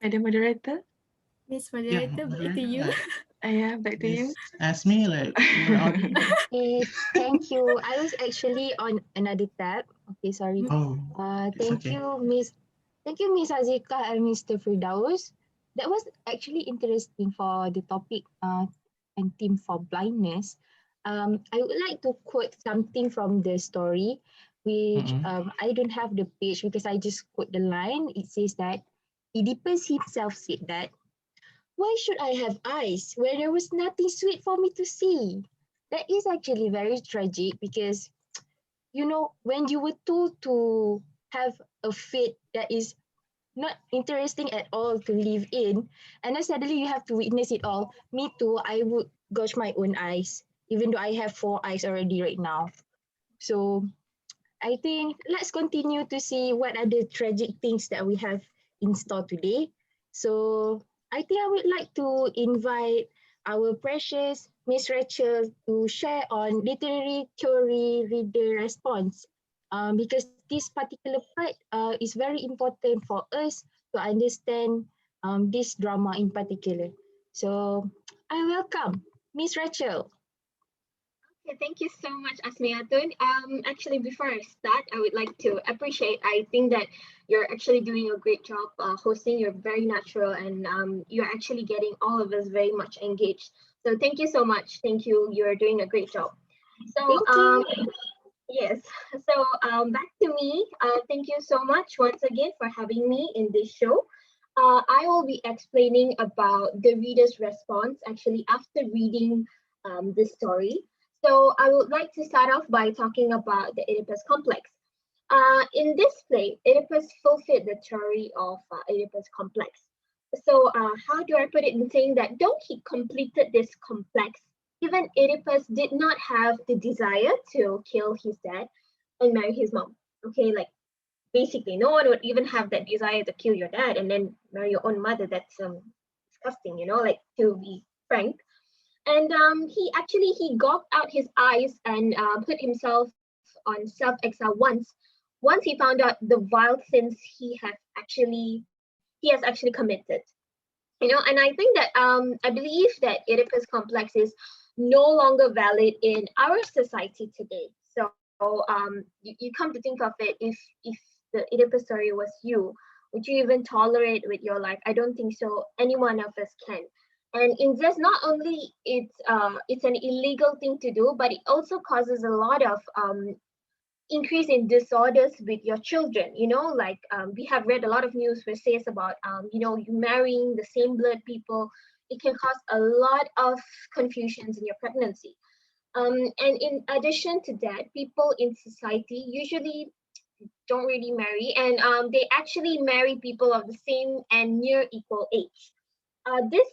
Madam Moderator? Miss Yeah, Moderator, back to moderator, you. like, Yeah, back to you. please ask me, like, you're on. Okay, thank you. I was actually on another tab. Okay, sorry. Oh, it's Thank okay. you, Miss Azika and Mr. Firdaus. That was actually interesting for the topic and theme for blindness. I would like to quote something from the story, which Mm-mm. I don't have the page because I just quote the line. It says that Oedipus himself said that, why should I have eyes where there was nothing sweet for me to see? That is actually very tragic because, you know, when you were told to have a fate that is not interesting at all to live in, and then suddenly you have to witness it all. Me too, I would gosh my own eyes, even though I have 4 eyes already right now. So I think let's continue to see what are the tragic things that we have in store today. So I think I would like to invite our precious Miss Rachel to share on literary theory reader response, because this particular part is very important for us to understand this drama in particular. So I welcome Miss Rachel. Yeah, thank you so much, Asmiatun. Actually, before I start, I would like to appreciate. I think that you're actually doing a great job hosting. You're very natural, and you're actually getting all of us very much engaged. So thank you so much. Thank you. You're doing a great job. So Thank you. yes. So back to me. Thank you so much once again for having me in this show. I will be explaining about the reader's response actually after reading this story. So I would like to start off by talking about the Oedipus complex. In this play, Oedipus fulfilled the theory of Oedipus complex. So how do I put it in saying that though he completed this complex, even Oedipus did not have the desire to kill his dad and marry his mom. Okay, like basically no one would even have that desire to kill your dad and then marry your own mother. That's disgusting, like to be frank. And he gouged out his eyes and put himself on self-exile once he found out the vile sins he has actually committed. And I think that I believe that Oedipus complex is no longer valid in our society today. So you come to think of it, if the Oedipus story was you, would you even tolerate with your life? I don't think so. Any one of us can. And in this, not only it's an illegal thing to do, but it also causes a lot of increase in disorders with your children. Like we have read a lot of news which says about you marrying the same blood people. It can cause a lot of confusions in your pregnancy. And in addition to that, people in society usually don't really marry, and they actually marry people of the same and near equal age. This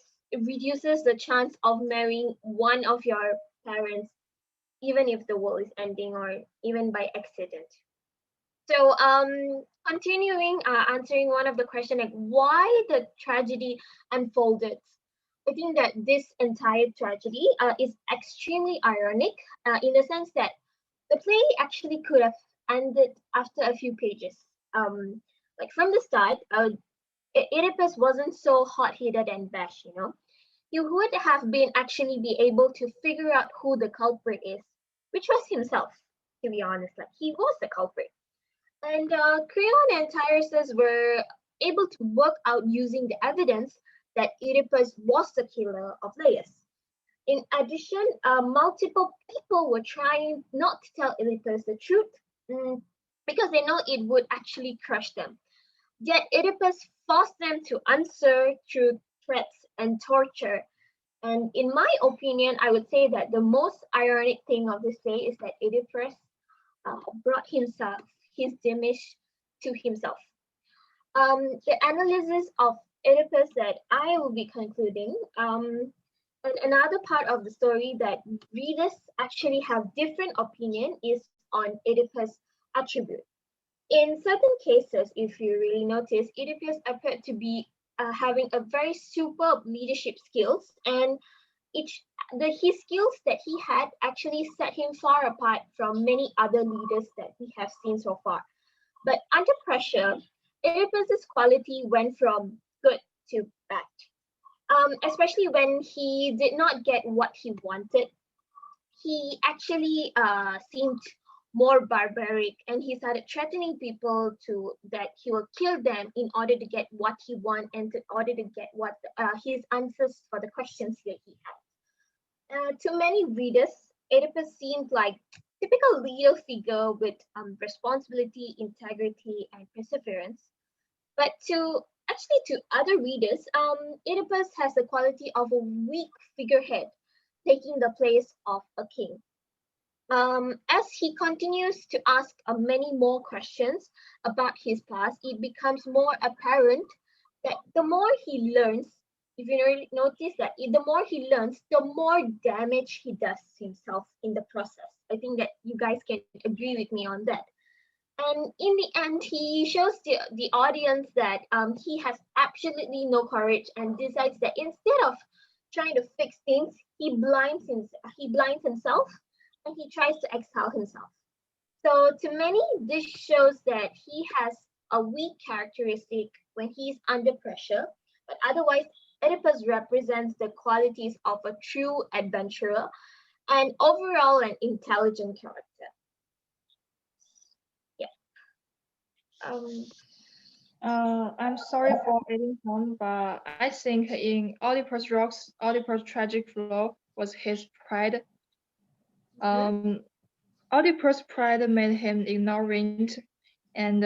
reduces the chance of marrying one of your parents, even if the world is ending or even by accident. So, continuing answering one of the question, like why the tragedy unfolded. I think that this entire tragedy is extremely ironic in the sense that the play actually could have ended after a few pages. Like from the start, Oedipus wasn't so hot-headed and bash. He would have been actually be able to figure out who the culprit is, which was himself, to be honest. Like he was the culprit. And Creon and Tiresias were able to work out using the evidence that Oedipus was the killer of Laius. In addition, multiple people were trying not to tell Oedipus the truth because they know it would actually crush them. Yet Oedipus forced them to answer through threats and torture. And in my opinion, I would say that the most ironic thing of this play is that Oedipus brought his damage to himself. The analysis of Oedipus that I will be concluding, and another part of the story that readers actually have different opinion is on Oedipus' attribute. In certain cases, if you really notice, Oedipus appeared to be having a very superb leadership skills, and his skills that he had actually set him far apart from many other leaders that we have seen so far. But under pressure, Oedipus's quality went from good to bad. Especially when he did not get what he wanted, he actually seemed more barbaric, and he started threatening people that he will kill them in order to get what he wants and in order to get what his answers for the questions that he had. To many readers, Oedipus seemed like typical leader figure with responsibility, integrity, and perseverance. But to other readers, Oedipus has the quality of a weak figurehead, taking the place of a king. As he continues to ask many more questions about his past, it becomes more apparent that the more he learns, if you notice that the more he learns, the more damage he does himself in the process. I think that you guys can agree with me on that. And in the end, he shows the audience that he has absolutely no courage and decides that instead of trying to fix things, he blinds himself and he tries to exile himself. So to many, this shows that he has a weak characteristic when he's under pressure, but otherwise, Oedipus represents the qualities of a true adventurer and overall an intelligent character. Yeah. I'm sorry for adding on, but I think in Oedipus' tragic flaw was his pride. Oedipus' pride made him ignorant, and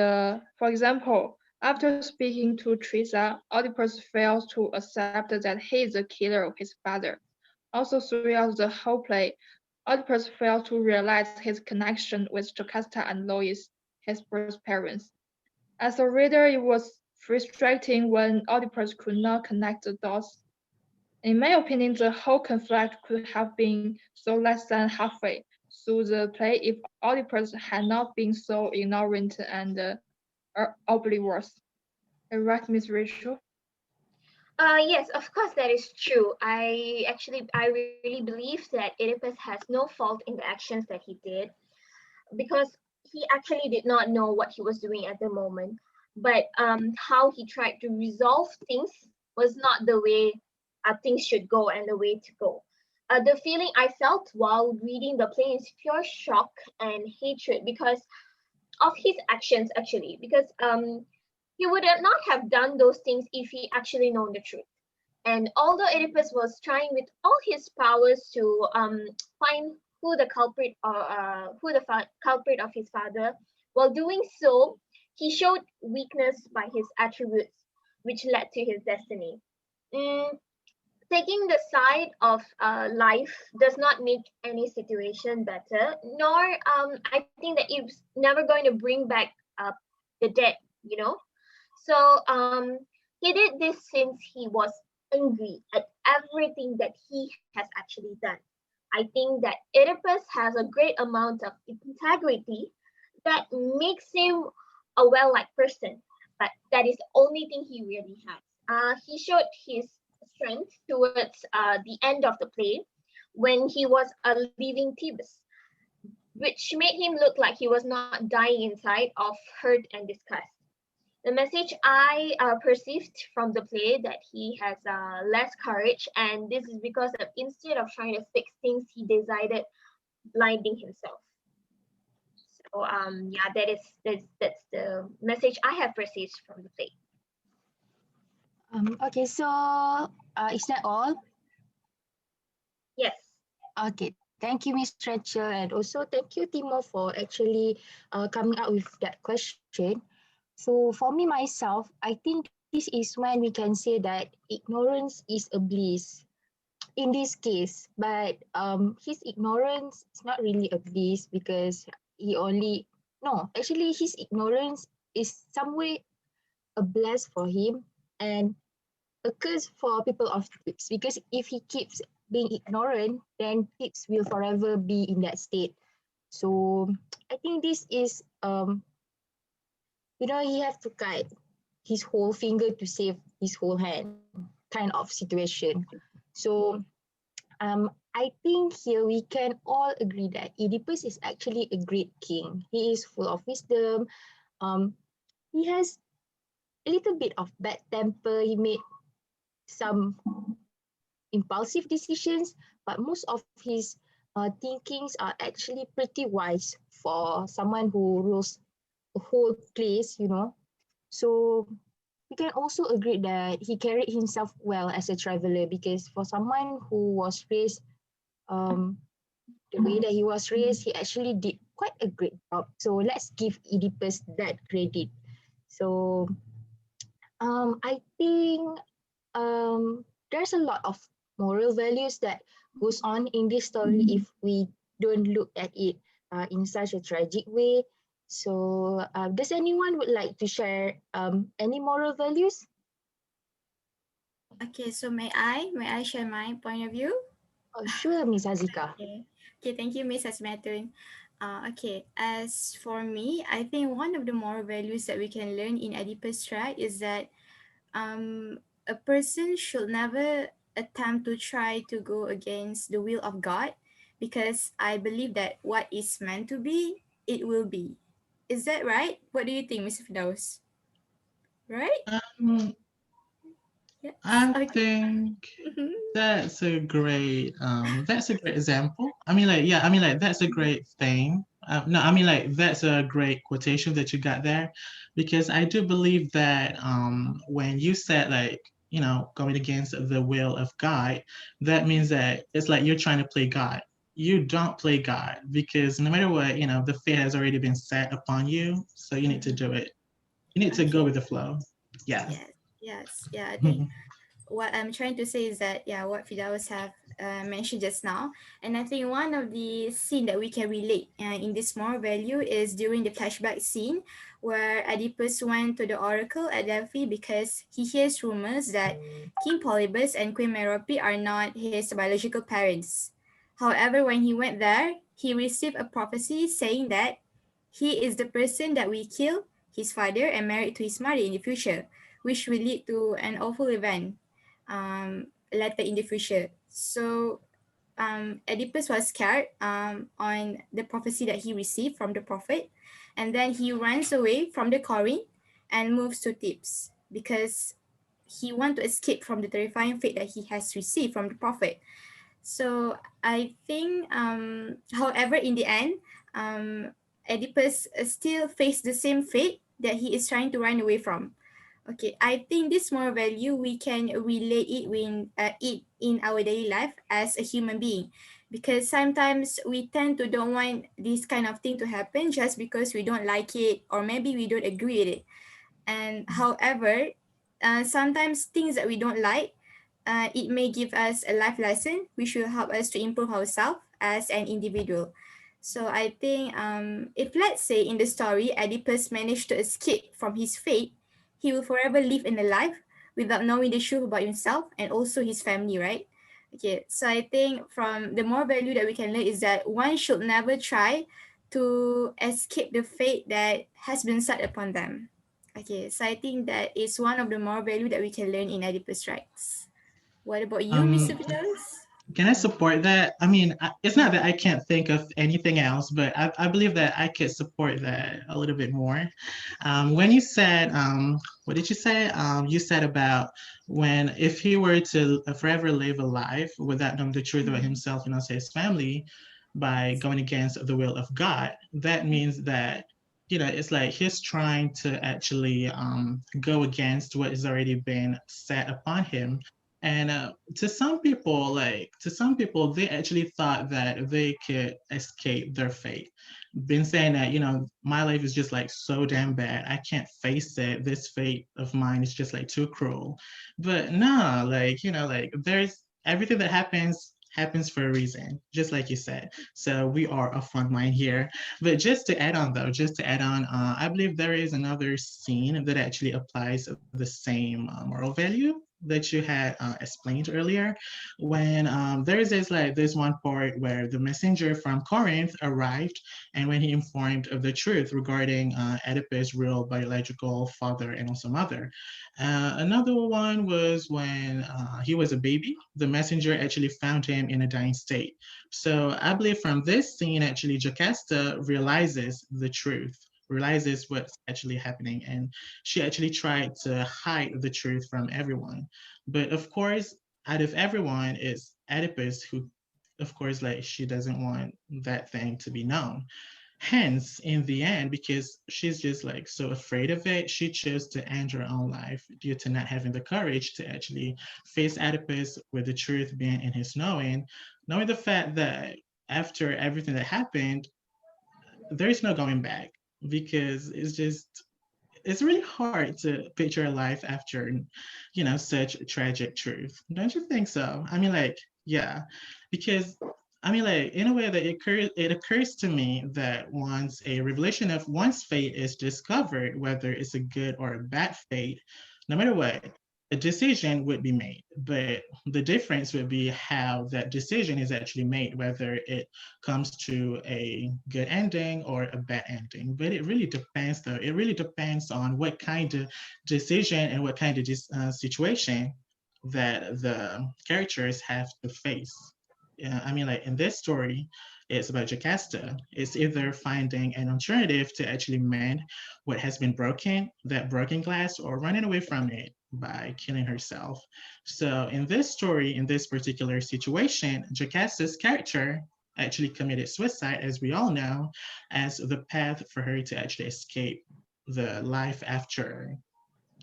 for example, after speaking to Teresa, Oedipus fails to accept that he is the killer of his father. Also, throughout the whole play, Oedipus fails to realize his connection with Jocasta and Lois, his birth parents. As a reader, it was frustrating when Oedipus could not connect the dots. In my opinion, the whole conflict could have been so less than halfway through the play if Oedipus had not been so ignorant and oblivious. Right, Miss Rachel? Yes, of course that is true. I really believe that Oedipus has no fault in the actions that he did because he actually did not know what he was doing at the moment. But how he tried to resolve things was not the way things should go and the way to go. The feeling I felt while reading the play is pure shock and hatred because of his actions actually because he would have not have done those things if he actually known the truth. And although Oedipus was trying with all his powers to find who the culprit or culprit of his father, while doing so, he showed weakness by his attributes, which led to his destiny. Mm, Taking the side of life does not make any situation better, nor I think that it's never going to bring back the dead, you know. So he did this since he was angry at everything that he has actually done. I think that Oedipus has a great amount of integrity that makes him a well-liked person, but that is the only thing he really has. He showed his strength towards the end of the play when he was leaving Thebes, which made him look like he was not dying inside of hurt and disgust. The message I perceived from the play that he has less courage, and this is because of instead of trying to fix things, he decided blinding himself. So yeah, that's the message I have perceived from the play. Okay, so is that all? Yes. Okay, thank you, Miss Rachel, and also thank you, Timo, for actually coming up with that question. So for me myself, I think this is when we can say that ignorance is a bliss in this case. But his ignorance is not really a bliss because he only no, actually his ignorance is some way a bless for him and a curse for people of tips because if he keeps being ignorant, then tips will forever be in that state. So I think this is he have to cut his whole finger to save his whole hand kind of situation. So I think here we can all agree that Oedipus is actually a great king. He is full of wisdom. He has a little bit of bad temper. He made some impulsive decisions, but most of his thinkings are actually pretty wise for someone who rules a whole place. So we can also agree that he carried himself well as a traveler because for someone who was raised the way that he was raised, he actually did quite a great job. So let's give Oedipus that credit. So I think there's a lot of moral values that goes on in this story if we don't look at it in such a tragic way. So does anyone would like to share any moral values? Okay, so may I share my point of view? Oh, sure, Miss Azika. Okay, thank you, Miss Asmiatun. Okay, as for me, I think one of the moral values that we can learn in Oedipus Tract is that a person should never attempt to try to go against the will of God because I believe that what is meant to be, it will be. Is that right? What do you think, Mr. Firdaus? Right? Yes. I Okay. think Mhm. that's a great example. I mean, like, yeah, I mean, like, that's a great thing. No, I mean, like, that's a great quotation that you got there, because I do believe that when you said, like, you know, going against the will of God, that means that it's like you're trying to play God. You don't play God, because no matter what, you know, the fate has already been set upon you. So you need to do it. You need to go with the flow. Yeah. Yes, yes, yeah. I think what I'm trying to say is that, yeah, what Firdaus have mentioned just now, and I think one of the scene that we can relate in this moral value is during the flashback scene where Oedipus went to the oracle at Delphi because he hears rumors that King Polybus and Queen Merope are not his biological parents. However, when he went there, he received a prophecy saying that he is the person that will kill his father and married to his mother in the future, which will lead to an awful event later in the future. So Oedipus was scared on the prophecy that he received from the prophet, and then he runs away from the Corinth and moves to Thebes because he wants to escape from the terrifying fate that he has received from the prophet. So I think, however, in the end, Oedipus still faced the same fate that he is trying to run away from. Okay, I think this moral value we can relate it in our daily life as a human being, because sometimes we tend to don't want this kind of thing to happen just because we don't like it or maybe we don't agree with it. And however, sometimes things that we don't like, it may give us a life lesson which will help us to improve ourselves as an individual. So I think if let's say in the story Oedipus managed to escape from his fate, he will forever live in a life without knowing the truth about himself and also his family, right? Okay, so I think from the more value that we can learn is that one should never try to escape the fate that has been set upon them. Okay, so I think that is one of the more value that we can learn in Oedipus Rex. What about you, Mr. Um, Firdaus? Can I support that? I mean, it's not that I can't think of anything else, but I believe that I could support that a little bit more. When you said, what did you say? You said about when if he were to forever live a life without knowing the truth about himself and also his family by going against the will of God, that means that, you know, it's like he's trying to actually go against what has already been set upon him. And to some people, they actually thought that they could escape their fate. Been saying that, you know, my life is just like so damn bad. I can't face it. This fate of mine is just like too cruel. But nah, like, you know, like there's everything that happens for a reason, just like you said. So we are a fun line here. But just to add on though, I believe there is another scene that actually applies the same moral value that you had explained earlier, when there's one part where the messenger from Corinth arrived, and when he informed of the truth regarding Oedipus' real biological father and also mother. Another one was when he was a baby. The messenger actually found him in a dying state. So I believe from this scene, actually, Jocasta realizes the truth, realizes what's actually happening, and she actually tried to hide the truth from everyone. But of course, out of everyone, it's Oedipus who, of course, like she doesn't want that thing to be known. Hence, in the end, because she's just like so afraid of it, she chose to end her own life due to not having the courage to actually face Oedipus with the truth being in his knowing the fact that after everything that happened, there is no going back, because it's really hard to picture a life after, you know, such tragic truth. Don't you think so? I mean, like, yeah, because I mean, like, in a way that it occurs to me that once a revelation of one's fate is discovered, whether it's a good or a bad fate, no matter what, a decision would be made. But the difference would be how that decision is actually made, whether it comes to a good ending or a bad ending. But it really depends, though. It really depends on what kind of decision and what kind of situation that the characters have to face. Yeah, I mean, like in this story, it's about Jocasta. It's either finding an alternative to actually mend what has been broken, that broken glass, or running away from it by killing herself. So in this story, in this particular situation, Jocasta's character actually committed suicide, as we all know, as the path for her to actually escape the life after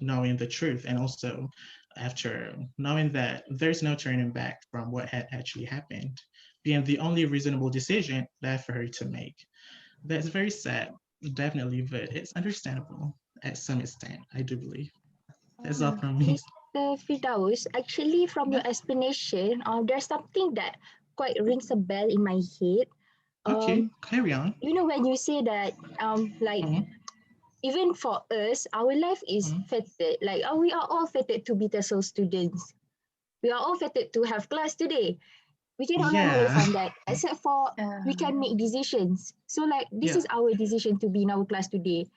knowing the truth, and also after knowing that there's no turning back from what had actually happened, being the only reasonable decision left for her to make. That's very sad, definitely, but it's understandable at some extent, I do believe. That's all from me. Mr. Firdaus, actually from your Yeah. explanation, there's something that quite rings a bell in my head. Okay, carry on. You know, when you say that, like Mhm, even for us, our life is mhm. fated. Like, we are all fated to be TESOL students. We are all fated to have class today. We cannot run away Yeah, from that, except for we can make decisions. So, like, this yeah. is our decision to be in our class today.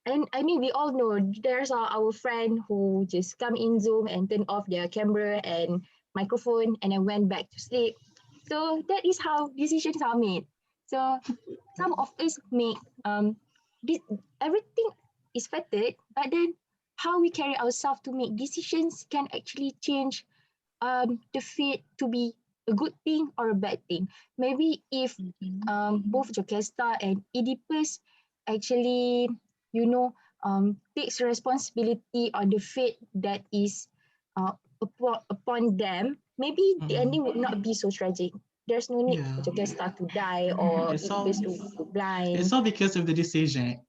And I mean, we all know there's our friend who just come in Zoom and turn off their camera and microphone and then went back to sleep. So that is how decisions are made. So some of us make this, everything is fated, but then how we carry ourselves to make decisions can actually change the fate to be a good thing or a bad thing. Maybe if both Jocasta and Oedipus actually, you know, takes responsibility on the fate that is upon them, maybe the Mhm. ending would not be so tragic. There's no need for Yeah. Jocasta to die or It's all Oedipus to go it's blind. all because of the decision.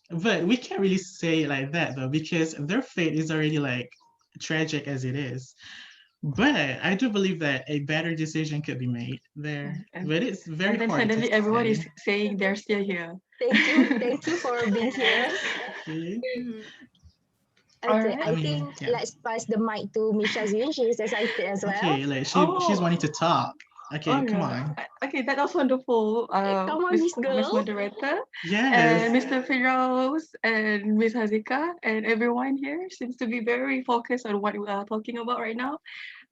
But we can't really say it like that though, because their fate is already like tragic as it is. But I do believe that a better decision could be made there. And, But it's very and then hard to suddenly everyone say. is saying they're still here. Thank you for being here. Okay. Mhm. All Okay, right. I I mean, think yeah. let's pass the mic to Miss Syazwin. She is excited as well. Okay, like she's Oh, wanting to talk. Okay, all come right. on. Okay, that was wonderful, Come on, Miss Miss Girl. Moderator, Yes. and Mr. Firdaus, and Miss Hazika, and everyone here seems to be very focused on what we are talking about right now.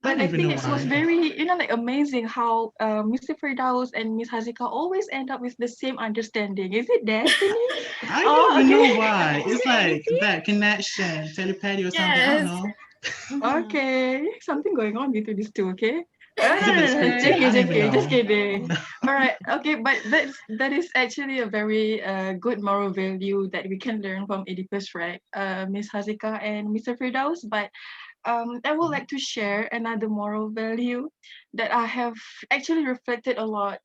I But don't I even know think it was why. very, like amazing how Mr. Firdaus and Miss Hazika always end up with the same understanding. Is it destiny? I don't Oh, even know okay. why. Is It's there like anything? that connection, telepathy or something. I don't Yes. know. Mhm. Okay, something going on between these two, okay? Oh, no, But no, no, yeah, I don't even just know. kidding. All right, okay, but that is actually a very good moral value that we can learn from Oedipus, right? Miss Hazika and Mr. Firdaus. But I would like to share another moral value that I have actually reflected a lot,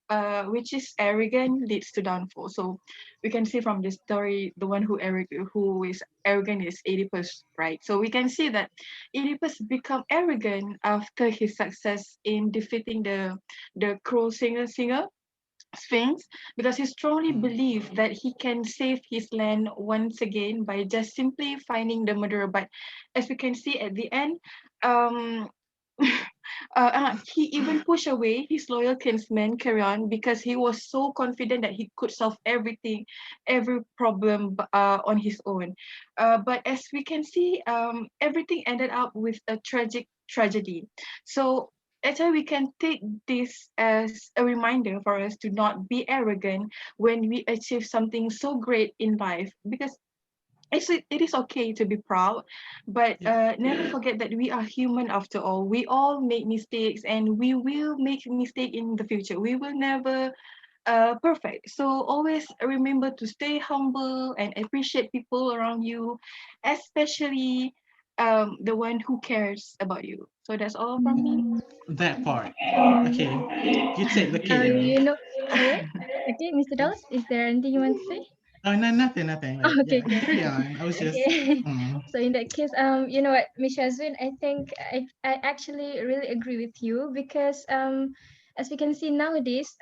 which is arrogant leads to downfall. So we can see from this story, the one who is arrogant is Oedipus, right? So we can see that Oedipus become arrogant after his success in defeating the cruel singer Sphinx, because he strongly believed that he can save his land once again by just simply finding the murderer. But as we can see at the end, um, he even pushed away his loyal kinsman, Carrion, because he was so confident that he could solve everything, every problem on his own. But as we can see, everything ended up with a tragic tragedy. So actually, we can take this as a reminder for us to not be arrogant when we achieve something so great in life, because it is okay to be proud, but Yeah. never forget that we are human after all. We all make mistakes, and we will make mistake in the future. We will never perfect. So always remember to stay humble and appreciate people around you, especially the one who cares about you. So that's all from me. That part. Um, Okay. You take the cake now. you know, okay, okay, Mr. Dawes, is there anything you want to say? Oh no, nothing, nothing. Like, Okay, yeah, okay, carry on. I was just okay. mm, So in that case, you know what, Miss Syazwin, I think I actually really agree with you because as we can see nowadays,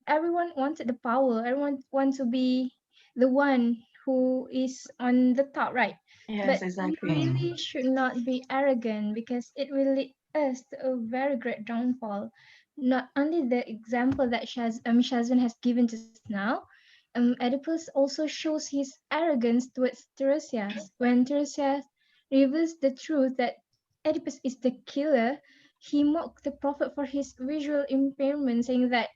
everyone wanted the power. Everyone wants to be the one who is on the top, right? Yes, But we exactly. mm, really should not be arrogant because it will lead us to a very great downfall. Not only the example that Syazwin has given just now, Oedipus also shows his arrogance towards Tiresias. When Tiresias reveals the truth that Oedipus is the killer, he mocked the prophet for his visual impairment, saying that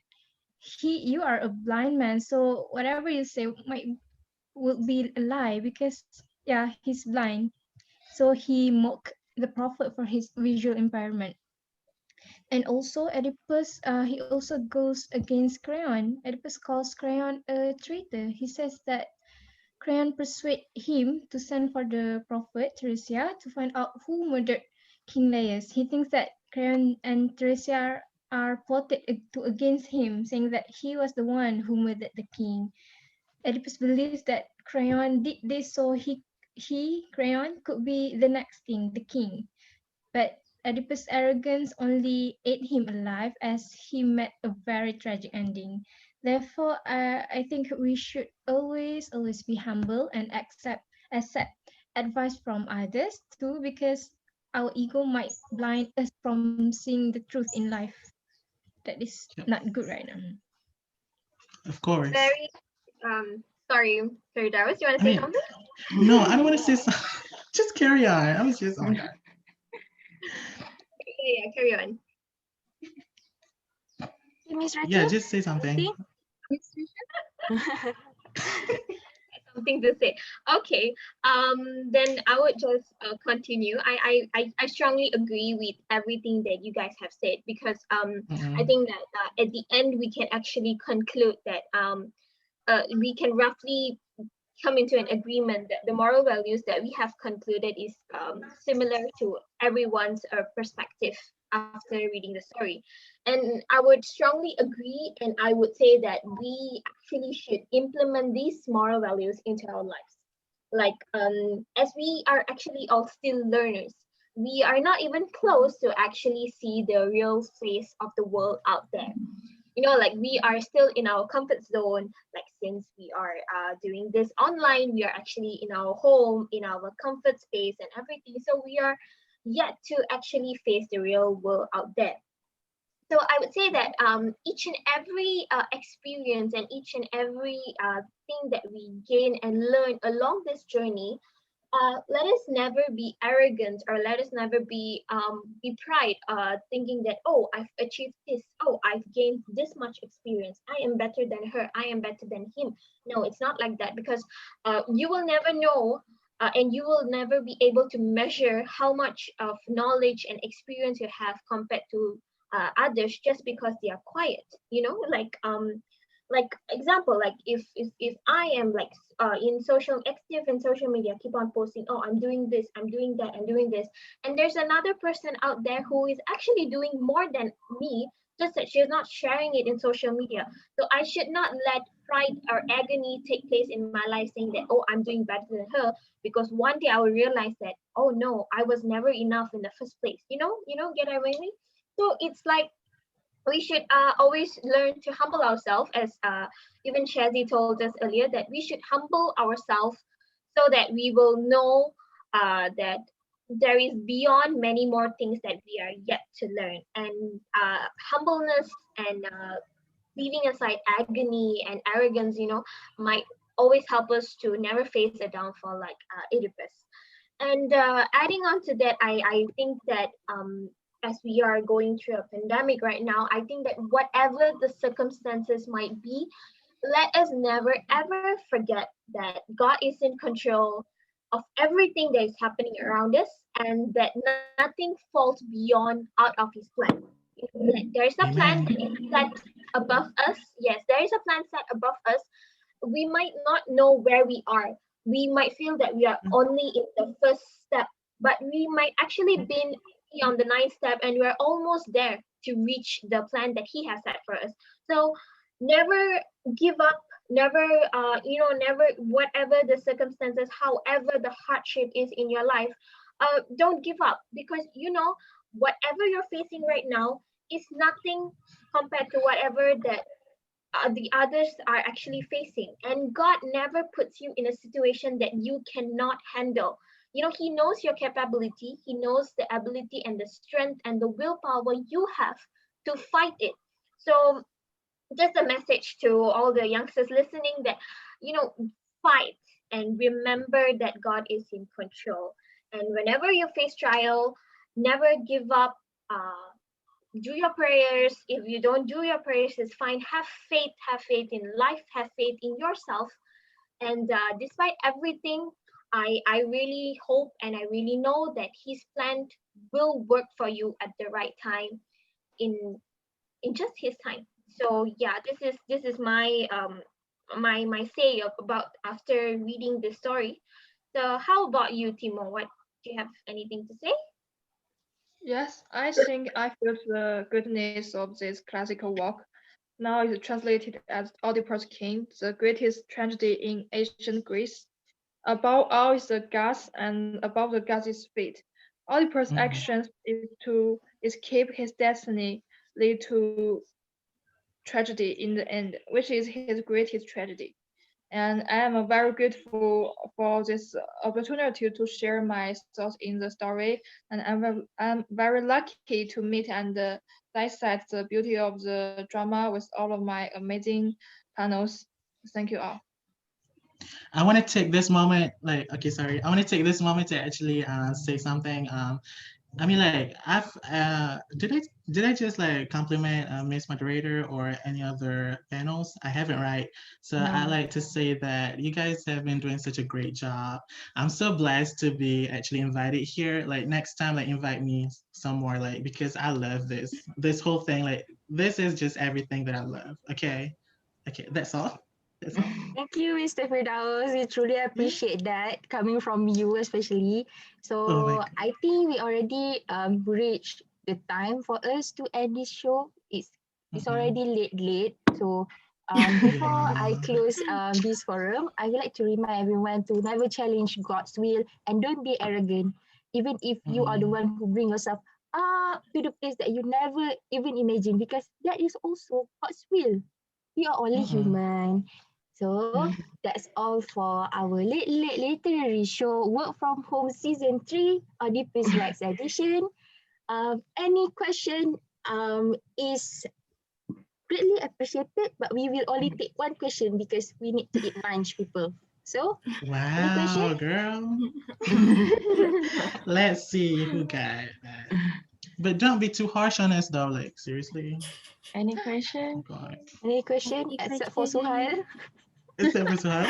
you are a blind man, so whatever you say might will be a lie because yeah, he's blind. So he mocked the prophet for his visual impairment. And also Oedipus, he also goes against Creon. Oedipus calls Creon a traitor. He says that Creon persuaded him to send for the prophet Theresia to find out who murdered King Laius. He thinks that Creon and Theresia are plotted against him, saying that he was the one who murdered the king. Oedipus believes that Creon did this so Creon, could be the next king, the king. But Oedipus' arrogance only ate him alive as he met a very tragic ending. Therefore, I think we should always be humble and accept advice from others too, because our ego might blind us from seeing the truth in life. That is Yep. not good right now. Of course. Very sorry, Firdaus, you want to I say mean, something? no, I don't want to say something. Just carry on. I was just, oh my God. Yeah, carry on. Miss Rachel? Yeah, just say something. Something to say. Okay. Then I would just continue. I strongly agree with everything that you guys have said, because I think that at the end we can actually conclude that we can roughly come into an agreement that the moral values that we have concluded is similar to everyone's perspective after reading the story. And I would strongly agree, and I would say that we actually should implement these moral values into our lives. Like, as we are actually all still learners, we are not even close to actually see the real face of the world out there. Like we are still in our comfort zone. Like, since we are doing this online, we are actually in our home, in our comfort space and everything. So we are yet to actually face the real world out there. So I would say that each and every experience and each and every thing that we gain and learn along this journey, let us never be arrogant, or let us never be pride, thinking that, oh, I've achieved this, oh, I've gained this much experience, I am better than her, I am better than him. No, it's not like that, because you will never know, and you will never be able to measure how much of knowledge and experience you have compared to others, just because they are quiet. Like example, like if I am like in social active in social media, keep on posting, oh, I'm doing this, I'm doing that, I'm doing this, and there's another person out there who is actually doing more than me, just that she's not sharing it in social media. So I should not let pride or agony take place in my life, saying that, oh, I'm doing better than her, because one day I will realize that, oh no, I was never enough in the first place. Get what I mean? So it's like we should always learn to humble ourselves, as even Shazi told us earlier, that we should humble ourselves so that we will know that there is beyond many more things that we are yet to learn. And humbleness and leaving aside agony and arrogance, might always help us to never face a downfall like Oedipus. And adding on to that, I think that as we are going through a pandemic right now, I think that whatever the circumstances might be, let us never ever forget that God is in control of everything that is happening around us, and that nothing falls beyond out of His plan. There is a plan Amen. that is set above us. Yes, there is a plan set above us. We might not know where we are. We might feel that we are only in the first step, but we might actually be on the ninth step, and we're almost there to reach the plan that He has set for us. So never give up. Never, never, whatever the circumstances, however the hardship is in your life, don't give up, because whatever you're facing right now is nothing compared to whatever that the others are actually facing. And God never puts you in a situation that you cannot handle. He knows your capability, He knows the ability and the strength and the willpower you have to fight it. So just a message to all the youngsters listening that, fight and remember that God is in control. And whenever you face trial, never give up. Do your prayers. If you don't do your prayers, it's fine. Have faith in life, have faith in yourself. And despite everything, I really hope and I really know that His plan will work for you at the right time. in just his time. So yeah, this is my my say about after reading this story. So how about you, Timo? What do you have anything to say? Yes, I think I feel the goodness of this classical work. Now it's translated as Oedipus King, the greatest tragedy in ancient Greece. Above all is the gods, and above the gods is fate. Oedipus' actions is to escape his destiny, lead to tragedy in the end, which is his greatest tragedy. And I am very grateful for this opportunity to share my thoughts in the story. And I'm very lucky to meet and dissect the beauty of the drama with all of my amazing panels. Thank you all. I want to take this moment, like, okay, sorry. I want to take this moment to actually say something. I mean, like, did I just like compliment Miss Moderator or any other panels? I haven't, right? So I like to say that you guys have been doing such a great job. I'm so blessed to be actually invited here. Like next time, like invite me some more, like because I love this whole thing. Like this is just everything that I love. Okay, that's all. That's all. Thank you, Mr. Firdaus. We truly appreciate that coming from you, especially. Oh my So I think we already reached the time for us to end this show. It's already late. So before I Yeah. close this forum, I would like to remind everyone to never challenge God's will and don't be arrogant, even if you are the one who bring yourself up to the place that you never even imagine, because that is also God's will. We are only human. So that's all for our late literary show, Work from Home Season 3, Oedipus Rex edition. Any question is greatly appreciated, but we will only take one question because we need to eat lunch, people. So, any question? Wow, girl. Let's see who got that. But don't be too harsh on us though, like seriously. Any Oh question? God. Any question except for Suhail? Except for Suhal.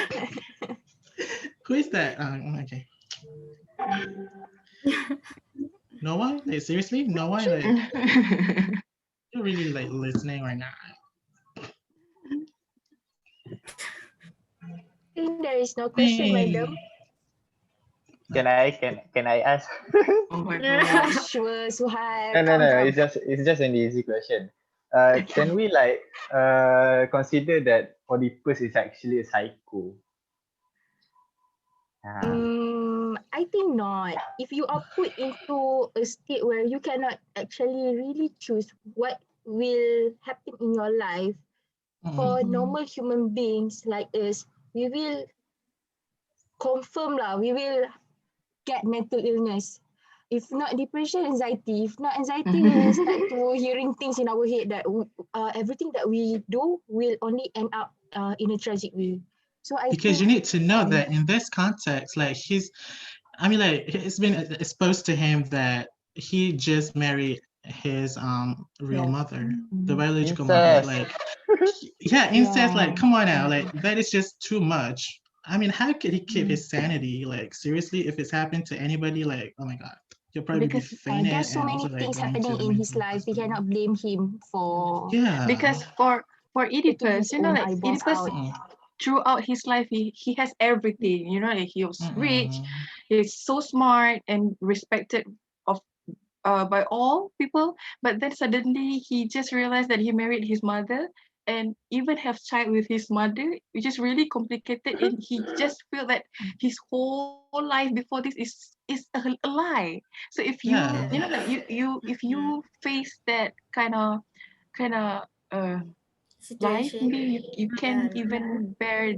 Who is that? Okay. No one? Like seriously? No one? Like you're really like listening or not? I think there is no question, madam. Can I ask? Oh my Yeah, god. sure, Suhail. No, Come. it's just an easy question. Can we like consider that Oedipus is actually a psycho? I think not. If you are put into a state where you cannot actually really choose what will happen in your life, for normal human beings like us, we will confirm lah, we will get mental illness. If not depression, anxiety. If not anxiety, we will start to hearing things in our head that everything that we do will only end up in a tragic way. So I Because think you need to know that in this context, like I mean, like it's been exposed to him that he just married his real mother, the biological mother. Incest. Like, yeah, incest. Like, come on now, like that is just too much. I mean, how could he keep his sanity? Like, seriously, if it's happened to anybody, like, oh my god, he'll probably be Because fainted there's so and many also like things going to happening the in his mental life. We hospital. cannot blame him for Yeah. because for taking his Oedipus, you know, own like eyeballs Oedipus out. throughout his life he has everything, you know, like he was rich, Mm-mm. he's so smart and respected of by all people, but then suddenly he just realized that he married his mother and even have child with his mother, which is really complicated, and he just feel that his whole life before this is a lie. So if you Yeah. you know, like if you face that kind of uh life, Situation. maybe you can Yeah. even bear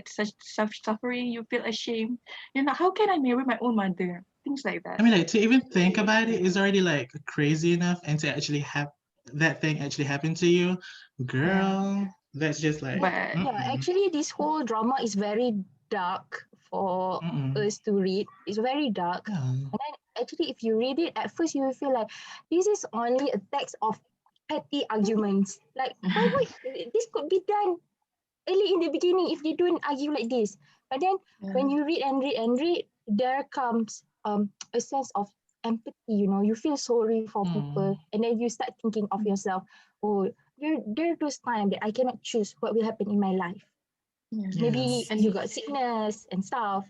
such suffering, you feel ashamed, you know, how can I marry my own mother, things like that. I mean, like to even think about it is already like crazy enough, and to actually have that thing actually happen to you, girl, that's just like, But Yeah, actually, this whole drama is very dark for us to read. It's very dark. yeah. And then actually, if you read it, at first you will feel like this is only a text of petty arguments. Like, why would this could be done early in the beginning if they don't argue like this? But then when you read and read and read, there comes a sense of empathy, you know, you feel sorry for people, and then you start thinking of yourself, oh, there are those times that I cannot choose what will happen in my life. Maybe Yes. you got sickness and stuff.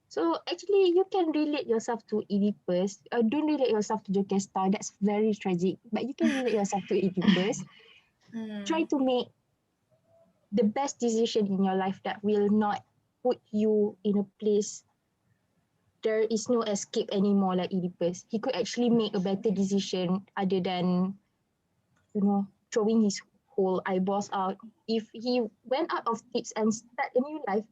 So actually, you can relate yourself to Oedipus. Don't relate yourself to Jocasta. That's very tragic. But you can relate yourself to Oedipus. Try to make the best decision in your life that will not put you in a place there is no escape anymore like Oedipus. He could actually make a better decision other than, you know, throwing his whole eyeballs out. If he went out of tips and start a new life,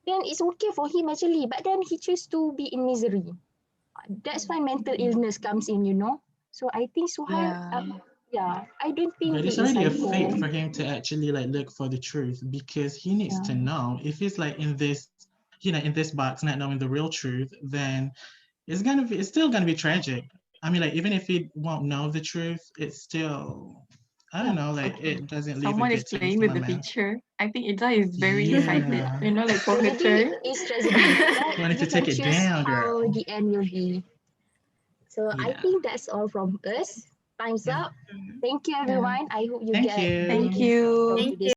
then it's okay for him actually. But then he chose to be in misery. That's why mental illness comes in, you know. So I think Suhail, I don't think But it's he is already a psycho. fate for him to actually like look for the truth, because he needs to know if he's like in this, you know, in this box, not knowing the real truth, then it's still gonna be tragic. I mean, like, even if he won't know the truth, it's still, I don't know, like, it doesn't leave Someone a is good taste playing in with my the mouth. picture. I think Ida is very excited, Yeah. you know, like for her Tragedy turn. is tragedy, but Wanted you to can take it choose down, how girl. the end will be. So I Yeah. think that's all from us. Time's Yeah. up. Thank you, everyone. I hope you Thank get you. Thank gains you. from Thank today's